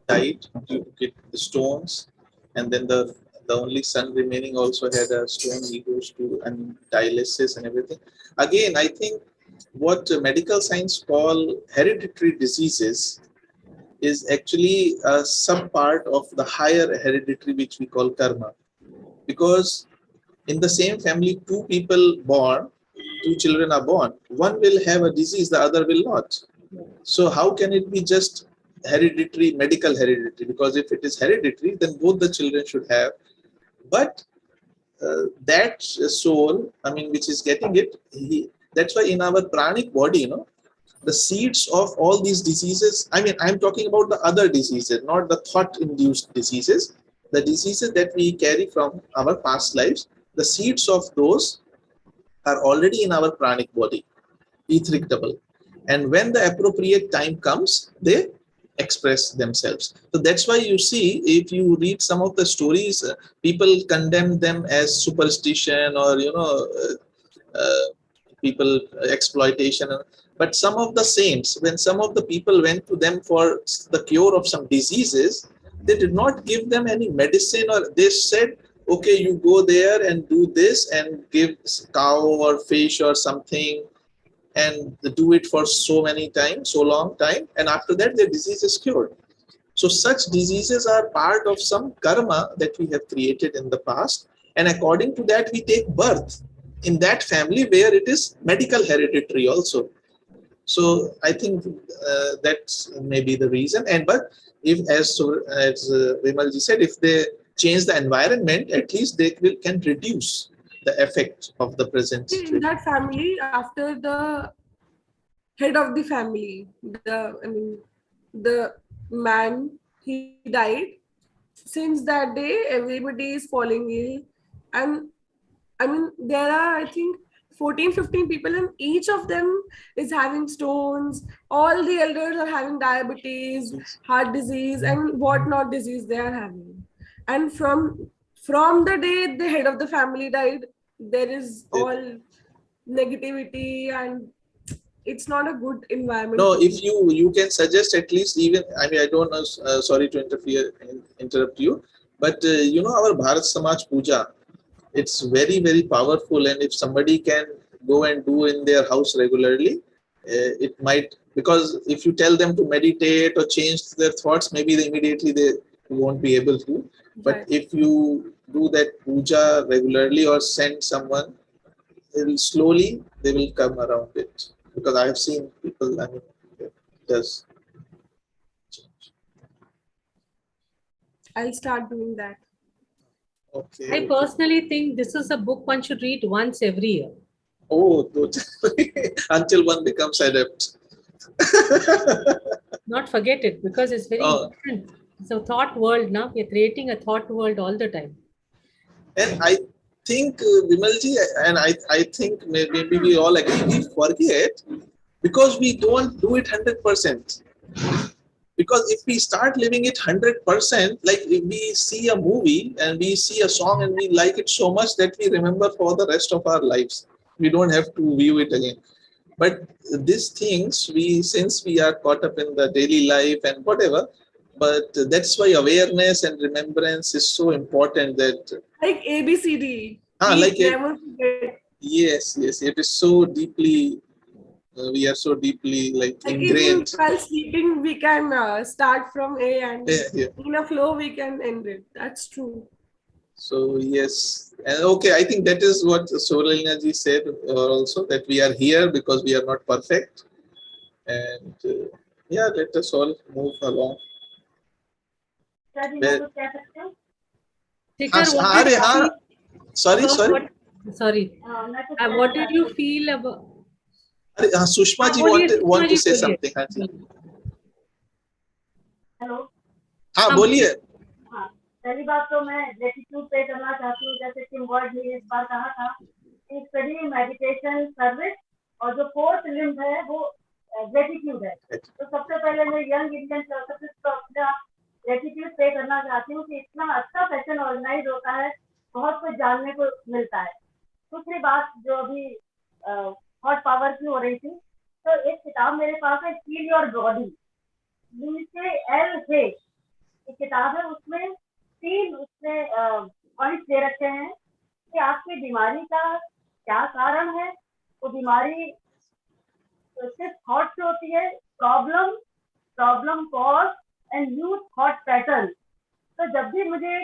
[SPEAKER 4] died due to get the stones, and then the only son remaining also had a stone. He goes to dialysis and everything. Again, I think what medical science call hereditary diseases is actually some part of the higher hereditary, which we call karma, because in the same family, two children are born. One will have a disease, the other will not. So how can it be just hereditary, medical hereditary? Because if it is hereditary, then both the children should have. But that soul, which is getting it, that's why in our pranic body, the seeds of all these diseases, I'm talking about the other diseases, not the thought-induced diseases, the diseases that we carry from our past lives, the seeds of those are already in our pranic body, etheric double. And when the appropriate time comes, they express themselves. So that's why you see, if you read some of the stories, people condemn them as superstition or, people exploitation. But some of the saints, when some of the people went to them for the cure of some diseases, they did not give them any medicine, or they said, okay, you go there and do this and give cow or fish or something and do it for so many times, so long time, and after that the disease is cured. So such diseases are part of some karma that we have created in the past, and according to that we take birth in that family where it is medical hereditary also. So I think that's maybe the reason. And but if, as Vimalji said, if they change the environment, at least they can reduce the effect of the present
[SPEAKER 2] In
[SPEAKER 4] situation.
[SPEAKER 2] that family, after the head of the family, the man, he died. Since that day, everybody is falling ill. And there are, I think, 14, 15 people, and each of them is having stones. All the elders are having diabetes, heart disease, and whatnot disease they are having. And from the day the head of the family died, there is all negativity, and it's not a good environment.
[SPEAKER 4] No, if you can suggest at least, even I don't know. Sorry to interrupt you, but our Bharat Samaj Puja, it's very, very powerful, and if somebody can go and do in their house regularly, it might, because if you tell them to meditate or change their thoughts, maybe immediately they won't be able to. But
[SPEAKER 2] Right.
[SPEAKER 4] if you do that puja regularly or send someone, slowly they will come around it, because I have seen people, it does change.
[SPEAKER 2] I'll start doing that.
[SPEAKER 4] Okay,
[SPEAKER 3] I
[SPEAKER 4] okay.
[SPEAKER 3] personally think this is a book one should read once every year.
[SPEAKER 4] Oh, until one becomes adept.
[SPEAKER 3] Not forget it, because it's very
[SPEAKER 4] Oh,
[SPEAKER 3] important. It's a thought world now. We're creating a thought world all the time.
[SPEAKER 4] and I think, Vimalji, and I think maybe we all agree, we forget because we don't do it 100%. Because if we start living it 100%, like if we see a movie and we see a song and we like it so much that we remember for the rest of our lives, we don't have to view it again. But these things, since we are caught up in the daily life and whatever, but that's why awareness and remembrance is so important. That
[SPEAKER 2] like ABCD.
[SPEAKER 4] like
[SPEAKER 2] never forget.
[SPEAKER 4] Yes, it is so deeply. We are so deeply like
[SPEAKER 2] Even
[SPEAKER 4] ingrained.
[SPEAKER 2] while sleeping, we can start from A and
[SPEAKER 4] Yeah.
[SPEAKER 2] in a flow we can end it. That's true.
[SPEAKER 4] So yes, and okay, I think that is what Solalina ji said also, that we are here because we are not perfect, and yeah, let us all move along.
[SPEAKER 3] Shikhar, what did you feel?
[SPEAKER 4] Sorry.
[SPEAKER 3] Sorry. What did you feel about?
[SPEAKER 4] Sushma ji want to say something. हाँ जी.
[SPEAKER 1] Hello.
[SPEAKER 4] हाँ बोलिए.
[SPEAKER 1] हाँ, पहली बात तो मैं gratitude पे करना चाहती हूँ, जैसे कि वर्ड ने इस बार कहा था कि स्टडी, मेडिटेशन, सर्विस, और जो फोर्थ लिम्ब है वो ग्रेटिट्यूड है. तो सबसे पहले मैं यंग इंडियन सर्विसेज को अपना ग्रेटिट्यूड पे करना चाहती हूँ कि इतना अच्छा सेशन ऑर्गेनाइज होता है, बहुत कुछ जानने को मिलता है. दूसरी बात जो अभी हॉट पावर की हो रही थी, तो एक किताब मेरे पास है, हील योर बॉडी, LL है एक किताब है. उसमें 3 पॉइंट्स दे रखे हैं कि आपकी बीमारी का क्या कारण है. वो बीमारी सिर्फ थॉट से होती है, problem cause and new thought pattern. तो जब भी मुझे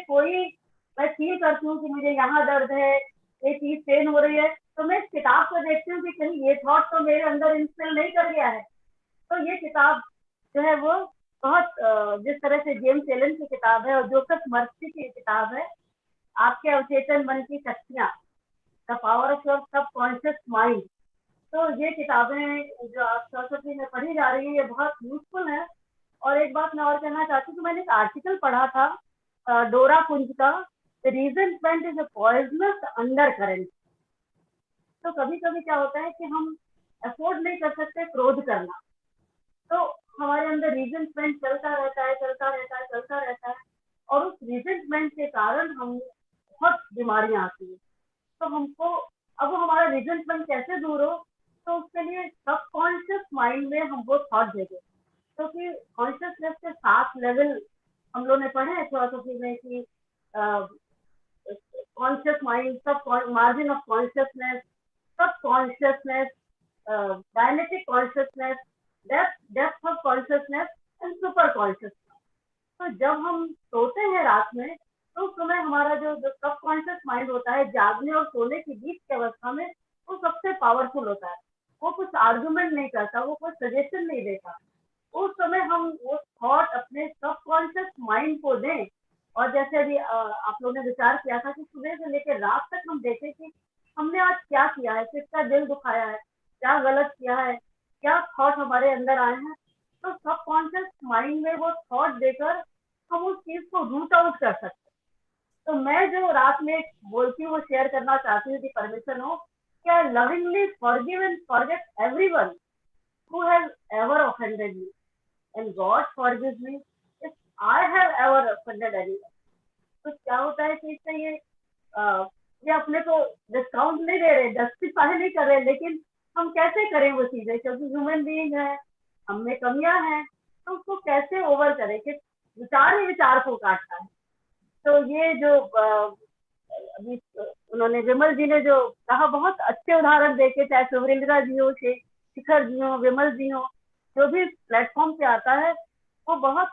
[SPEAKER 1] मैं फील करती हूँ कि मुझे यहाँ दर्द है, ये चीज पेन हो रही है, तो मैं इस किताब को देखती हूँ कि कहीं ये थॉट तो मेरे अंदर इंस्टिल नहीं कर गया है. तो ये किताब जो है वो बहुत जिस तरह से जेम्स एलन की किताब है और जोसेफ मर्फी की किताब है, आपके अवचेतन मन की शक्तियाँ, the power of your subconscious mind. तो ये किताबें जो आप सरस्वती में पढ़ी जा रही है, ये बहुत यूजफुल है. और एक बात मैं और कहना चाहती हूँ कि मैंने एक आर्टिकल पढ़ा था डोरा कुंज का, the resentment is a poisonous undercurrent. तो कभी कभी क्या होता है कि हम अफोर्ड नहीं कर सकते क्रोध करना, तो हमारे अंदर रिजनमेंट चलता रहता है, और उस रिजनमेंट के कारण हम बहुत बीमारियां आती हैं. तो हमको अब हमारा रिजनमेंट कैसे दूर हो, तो उसके लिए सबकॉन्शियस माइंड में हम वो थॉट देंगे. क्योंकि कॉन्शियसनेस के 7 लेवल हम लोगों ने पढ़े हैं फिलोसफी में कि conscious mind, sub margin of consciousness, subconsciousness, dianetic consciousness, depth of consciousness and super consciousness. तो जब हम सोते हैं रात में, तो उस समय हमारा जो सबकॉन्शियस माइंड होता है, जागने और सोने के बीच की अवस्था में, वो सबसे पावरफुल होता है. वो कुछ आर्गुमेंट नहीं करता, वो कोई सजेशन नहीं देता. उस समय हम वो थॉट अपने सबकॉन्शियस माइंड को दें. और जैसे अभी आप लोगों ने विचार किया था कि सुबह से लेकर रात तक हम देखें कि हमने आज क्या किया है, किसका दिल दुखाया है, क्या गलत किया है, क्या थॉट हमारे अंदर आए हैं. तो सबकॉन्शियस माइंड में वो थॉट देकर हम उस चीज को रूट आउट कर सकते हैं. तो मैं जो रात में बोलती हूँ वो शेयर करना चाहती हूँ कि परमिशन हो, क्या lovingly forgive and forget everyone who has ever offended me, and God forgives me if I have ever offended anyone. तो क्या होता है कि इससे ये अपने को डिस्काउंट नहीं दे रहे, जस्टिफाई नहीं कर रहे, लेकिन हम कैसे करें वो चीजें, क्योंकि ह्यूमन बीइंग है, हम में कमियां हैं, तो उसको कैसे ओवर करें कि विचार ही विचार को काटता है. तो ये जो अभी उन्होंने विमल जी ने जो कहा, बहुत अच्छे उदाहरण देके, चाहे सुवरिंद्रा जी हो, शिखर जी हो, विमल जी हो, जो भी प्लेटफॉर्म पे आता है वो बहुत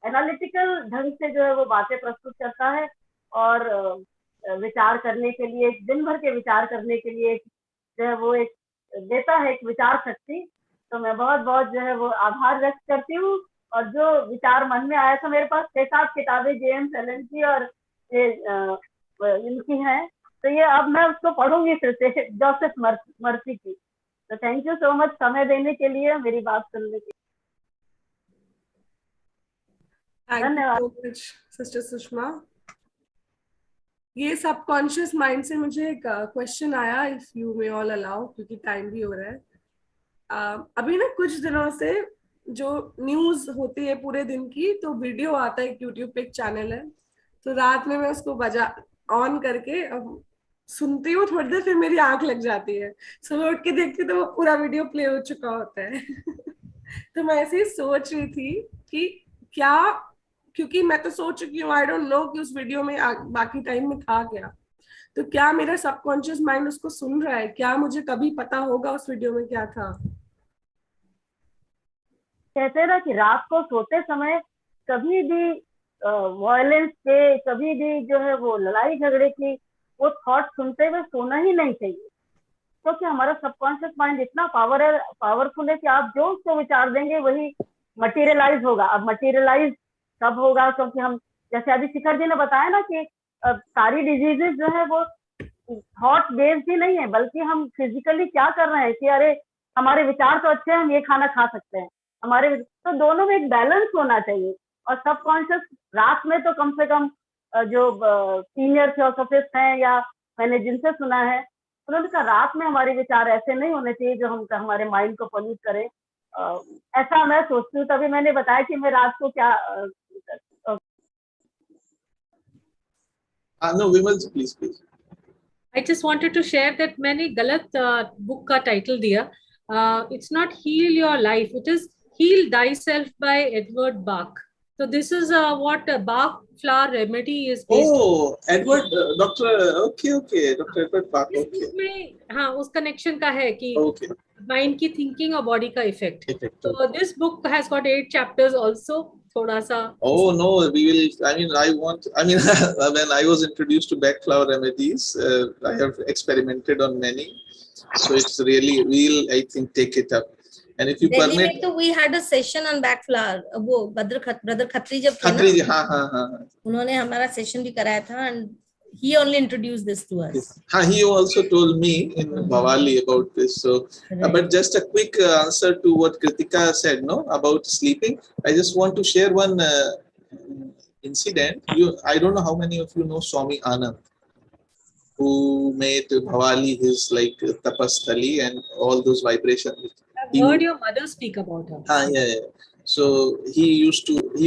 [SPEAKER 1] एनालिटिकल ढंग से जो है वो बातें प्रस्तुत करता है, और विचार करने के लिए, दिन भर के विचार करने के लिए जो है वो एक देता है, एक विचार शक्ति. तो मैं बहुत बहुत जो है वो आभार व्यक्त करती हूँ. और जो विचार मन में आया था, मेरे पास 6-7 किताबें जेम्स एलन की और ये इनकी हैं, तो ये अब मैं उसको पढ़ूंगी फिर से, जोसेफ मर्फी की. तो थैंक यू सो मच समय देने के लिए, मेरी बात सुनने के लिए.
[SPEAKER 2] धन्यवाद सिस्टर सुषमा. ये सबकॉन्शियस माइंड से मुझे एक क्वेश्चन आया, if you may all allow, क्योंकि टाइम भी हो रहा है. अभी ना कुछ दिनों से जो न्यूज होती है पूरे दिन की, तो वीडियो आता है, यूट्यूब पे एक चैनल है, तो रात में मैं उसको बजा ऑन करके अब सुनती हूँ थोड़ी देर, फिर मेरी आंख लग जाती है, सुबह उठ के देखती तो वो पूरा वीडियो प्ले हो चुका होता है। तो मैं ऐसे ही सोच रही थी कि क्या, क्योंकि मैं तो सोच चुकी हूँ, आई डोंट नो कि उस वीडियो में बाकी टाइम में था क्या, तो क्या मेरा सबकॉन्शियस माइंड उसको सुन रहा है, क्या मुझे कभी पता होगा उस वीडियो में क्या था।
[SPEAKER 5] कहते हैं ना कि रात को सोते समय कभी भी वायलेंस के, कभी भी जो है वो लड़ाई झगड़े की वो थॉट सुनते हुए सोना ही नहीं चाहिए, क्योंकि हमारा सबकॉन्शियस माइंड इतना पावरफुल है कि आप जो उसको विचार देंगे वही मटेरियलाइज होगा। अब मटेरियलाइज कब होगा, क्योंकि हम, जैसे अभी शिखर जी ने बताया ना कि सारी डिजीजेस जो है वो थॉट बेस्ड ही नहीं है, बल्कि हम फिजिकली क्या कर रहे हैं कि अरे हमारे विचार तो अच्छे हैं, हम ये खाना खा सकते हैं, हमारे तो दोनों में एक बैलेंस होना चाहिए। और सबकॉन्शियस रात में तो कम से कम जो सीनियर थियोसॉफिस्ट हैं या मैंने जिनसे सुना है, उन्होंने कहा रात में हमारे विचार ऐसे नहीं होने चाहिए जो हम हमारे माइंड को पोल्यूट करें। ऐसा मैं सोचती हूँ, तभी मैंने बताया कि मैं रात को क्या
[SPEAKER 4] No, Vimal, please, please.
[SPEAKER 3] I just wanted to share that मैंने गलत book का title दिया. It's not Heal Your Life. It is Heal Thyself by Edward Bach. So this is what Bach flower remedy is based on.
[SPEAKER 4] Oh, Edward, Doctor. Okay, Doctor Edward Park.
[SPEAKER 3] इस
[SPEAKER 4] Okay,
[SPEAKER 3] book में हाँ उस connection का है कि
[SPEAKER 4] okay.
[SPEAKER 3] mind की thinking और body का effect.
[SPEAKER 4] Effect.
[SPEAKER 3] So this book has got 8 chapters also. थोड़ा सा.
[SPEAKER 4] Oh no, we will. I mean, when I was introduced to backflower remedies, I have experimented on many, so it's really we'll, I think, take it up. And if you
[SPEAKER 1] Delhi
[SPEAKER 4] permit,
[SPEAKER 1] में तो we had a session on backflower. वो brother Khatri जब थे ना,
[SPEAKER 4] खत्री जी, हाँ.
[SPEAKER 1] उन्होंने हमारा session भी कराया था, and he only introduced this to us.
[SPEAKER 4] He also told me in Bhavali about this. So, but just a quick answer to what Kritika said, no, about sleeping. I just want to share one incident. I don't know how many of you know Swami Anand, who made Bhavali his like tapasthali and all those vibrations.
[SPEAKER 3] I've heard your mother speak about her.
[SPEAKER 4] Yeah. So he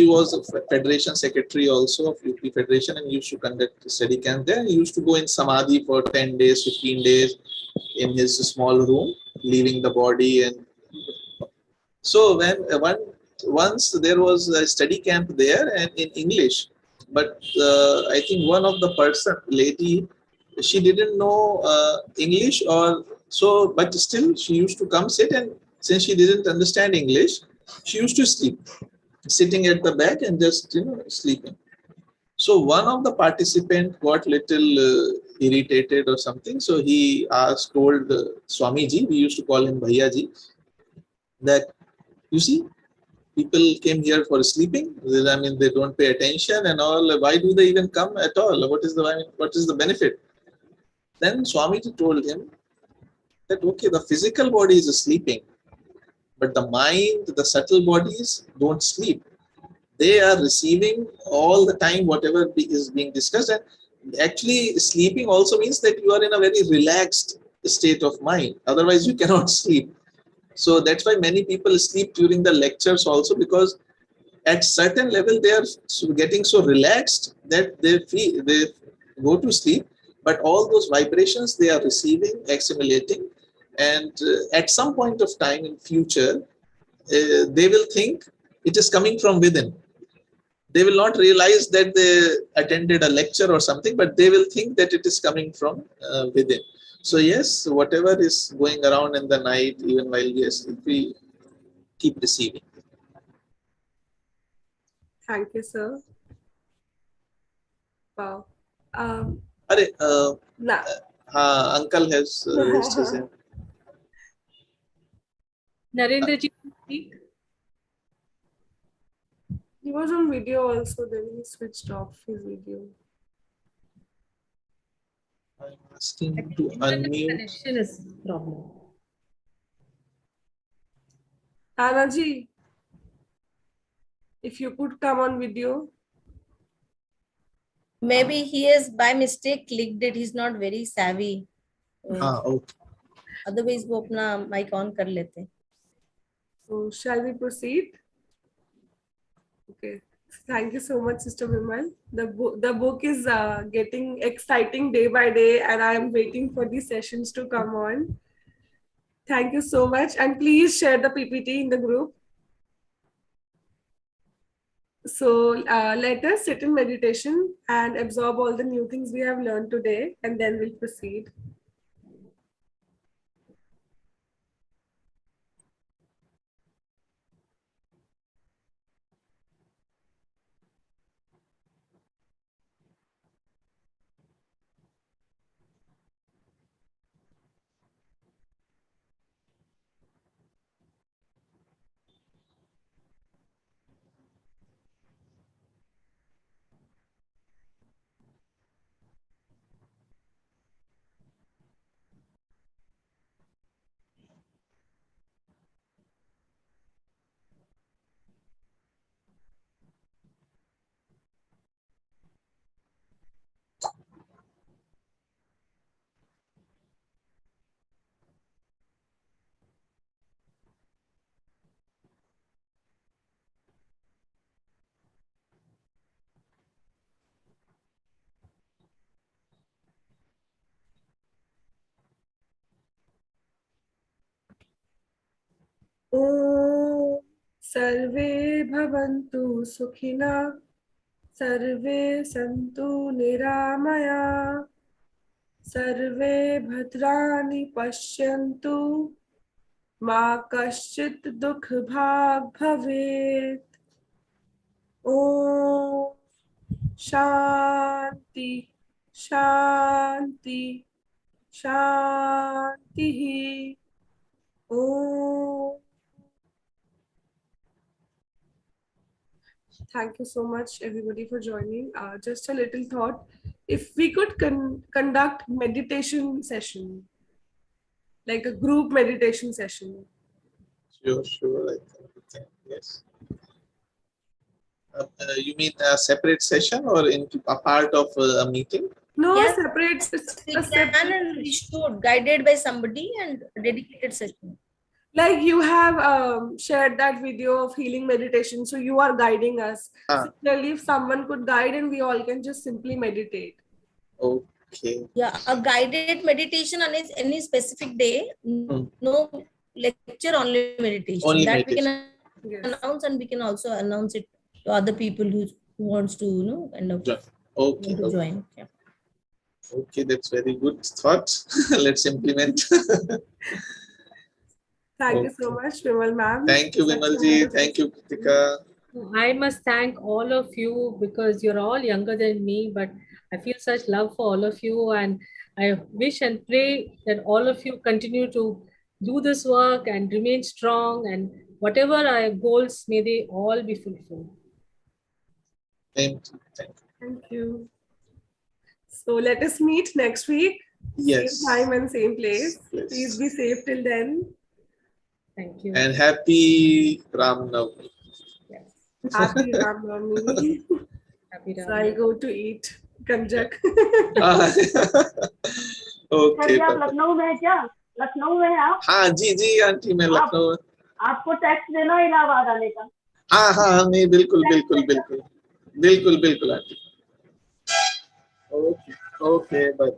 [SPEAKER 4] was a federation secretary also of UP Federation, and used to conduct study camp there. He used to go in Samadhi for 10 days, 15 days in his small room, leaving the body. And so once there was a study camp there and in English, but I think one of the lady, she didn't know English or so, but still she used to come sit, and since she didn't understand English, she used to sleep, sitting at the back and just sleeping. So one of the participants got little irritated or something. So he told Swamiji, we used to call him Bhaiya Ji, that you see, people came here for sleeping. I mean, they don't pay attention and all. Why do they even come at all? What is the benefit? Then Swamiji told him that okay, the physical body is sleeping, but the mind, the subtle bodies don't sleep. They are receiving all the time whatever is being discussed. And actually sleeping also means that you are in a very relaxed state of mind. Otherwise you cannot sleep. So that's why many people sleep during the lectures also, because at certain level they are getting so relaxed that they go to sleep, but all those vibrations they are receiving, accumulating, and at some point of time in future, they will think it is coming from within. They will not realize that they attended a lecture or something, but they will think that it is coming from within. So yes, whatever is going around in the night, even while we are asleep, we keep receiving.
[SPEAKER 2] Thank you, sir. Wow.
[SPEAKER 4] Uncle has raised his hand.
[SPEAKER 3] Narendra ji, speak.
[SPEAKER 2] He was on video also, then he switched off his video.
[SPEAKER 4] I'm asking to unmute.
[SPEAKER 3] Connection is problem.
[SPEAKER 2] Anna ji, if you could come on video.
[SPEAKER 1] Maybe he has by mistake clicked it. He's not very savvy.
[SPEAKER 4] Okay.
[SPEAKER 1] Otherwise वो अपना mic on कर लेते.
[SPEAKER 2] So shall we proceed? Okay. Thank you so much, Sister Vimal. The book is getting exciting day by day, and I am waiting for the sessions to come on. Thank you so much, and please share the PPT in the group. So let us sit in meditation and absorb all the new things we have learned today, and then we'll proceed. Om Sarve Bhavantu Sukhina Sarve Santu Niramaya Sarve Bhadrani Pashyantu Ma Kaschit Dukh Bhag Bhavet. Om Shanti Shanti Shanti. Om. Thank you so much, everybody, for joining. Just a little thought. If we could conduct meditation session, like a group meditation session.
[SPEAKER 4] Sure, sure. I think we can. Yes. You mean a separate session or into a part of a meeting?
[SPEAKER 2] No,
[SPEAKER 1] Yes,
[SPEAKER 2] separate.
[SPEAKER 1] we
[SPEAKER 2] A
[SPEAKER 1] can
[SPEAKER 2] separate
[SPEAKER 1] and we should, guided by somebody and dedicated session.
[SPEAKER 2] like you have shared that video of healing meditation, so you are guiding us. Similarly, if someone could guide and we all can just simply meditate.
[SPEAKER 4] Okay.
[SPEAKER 1] Yeah, a guided meditation on any specific day, no lecture, only meditation.
[SPEAKER 4] Only
[SPEAKER 1] that
[SPEAKER 4] meditation.
[SPEAKER 1] We can
[SPEAKER 2] Yes.
[SPEAKER 1] announce, and we can also announce it to other people who wants to, kind of
[SPEAKER 4] Okay.
[SPEAKER 1] want to
[SPEAKER 4] Okay.
[SPEAKER 1] join. Yeah.
[SPEAKER 4] Okay, that's very good thought. Let's implement.
[SPEAKER 2] Thank you so much, Vimal ma'am.
[SPEAKER 4] Thank you, Vimalji. Thank you, Kritika.
[SPEAKER 3] I must thank all of you because you're all younger than me, but I feel such love for all of you. And I wish and pray that all of you continue to do this work and remain strong. And whatever our goals, may they all be fulfilled.
[SPEAKER 4] Thank you. Thank you.
[SPEAKER 2] Thank you. So let us meet next week.
[SPEAKER 4] Yes.
[SPEAKER 2] Same time and same place.
[SPEAKER 4] Yes.
[SPEAKER 2] Please be safe till then.
[SPEAKER 3] Thank you.
[SPEAKER 4] And happy Ram Navami.
[SPEAKER 3] Yes.
[SPEAKER 2] Happy Ram Navami.
[SPEAKER 3] Happy
[SPEAKER 2] So
[SPEAKER 3] Ram.
[SPEAKER 2] I'll go to eat ganjak.
[SPEAKER 5] Sir ji
[SPEAKER 4] Okay.
[SPEAKER 5] आप लखनऊ में है क्या? लखनऊ में है आप?
[SPEAKER 4] हाँ जी जी aunty मैं लखनऊ
[SPEAKER 5] आपको टैक्स देना है इलाहाबाद आने का?
[SPEAKER 4] हाँ हाँ नहीं बिल्कुल बिल्कुल बिल्कुल बिल्कुल बिल्कुल आंटी ओके ओके बाय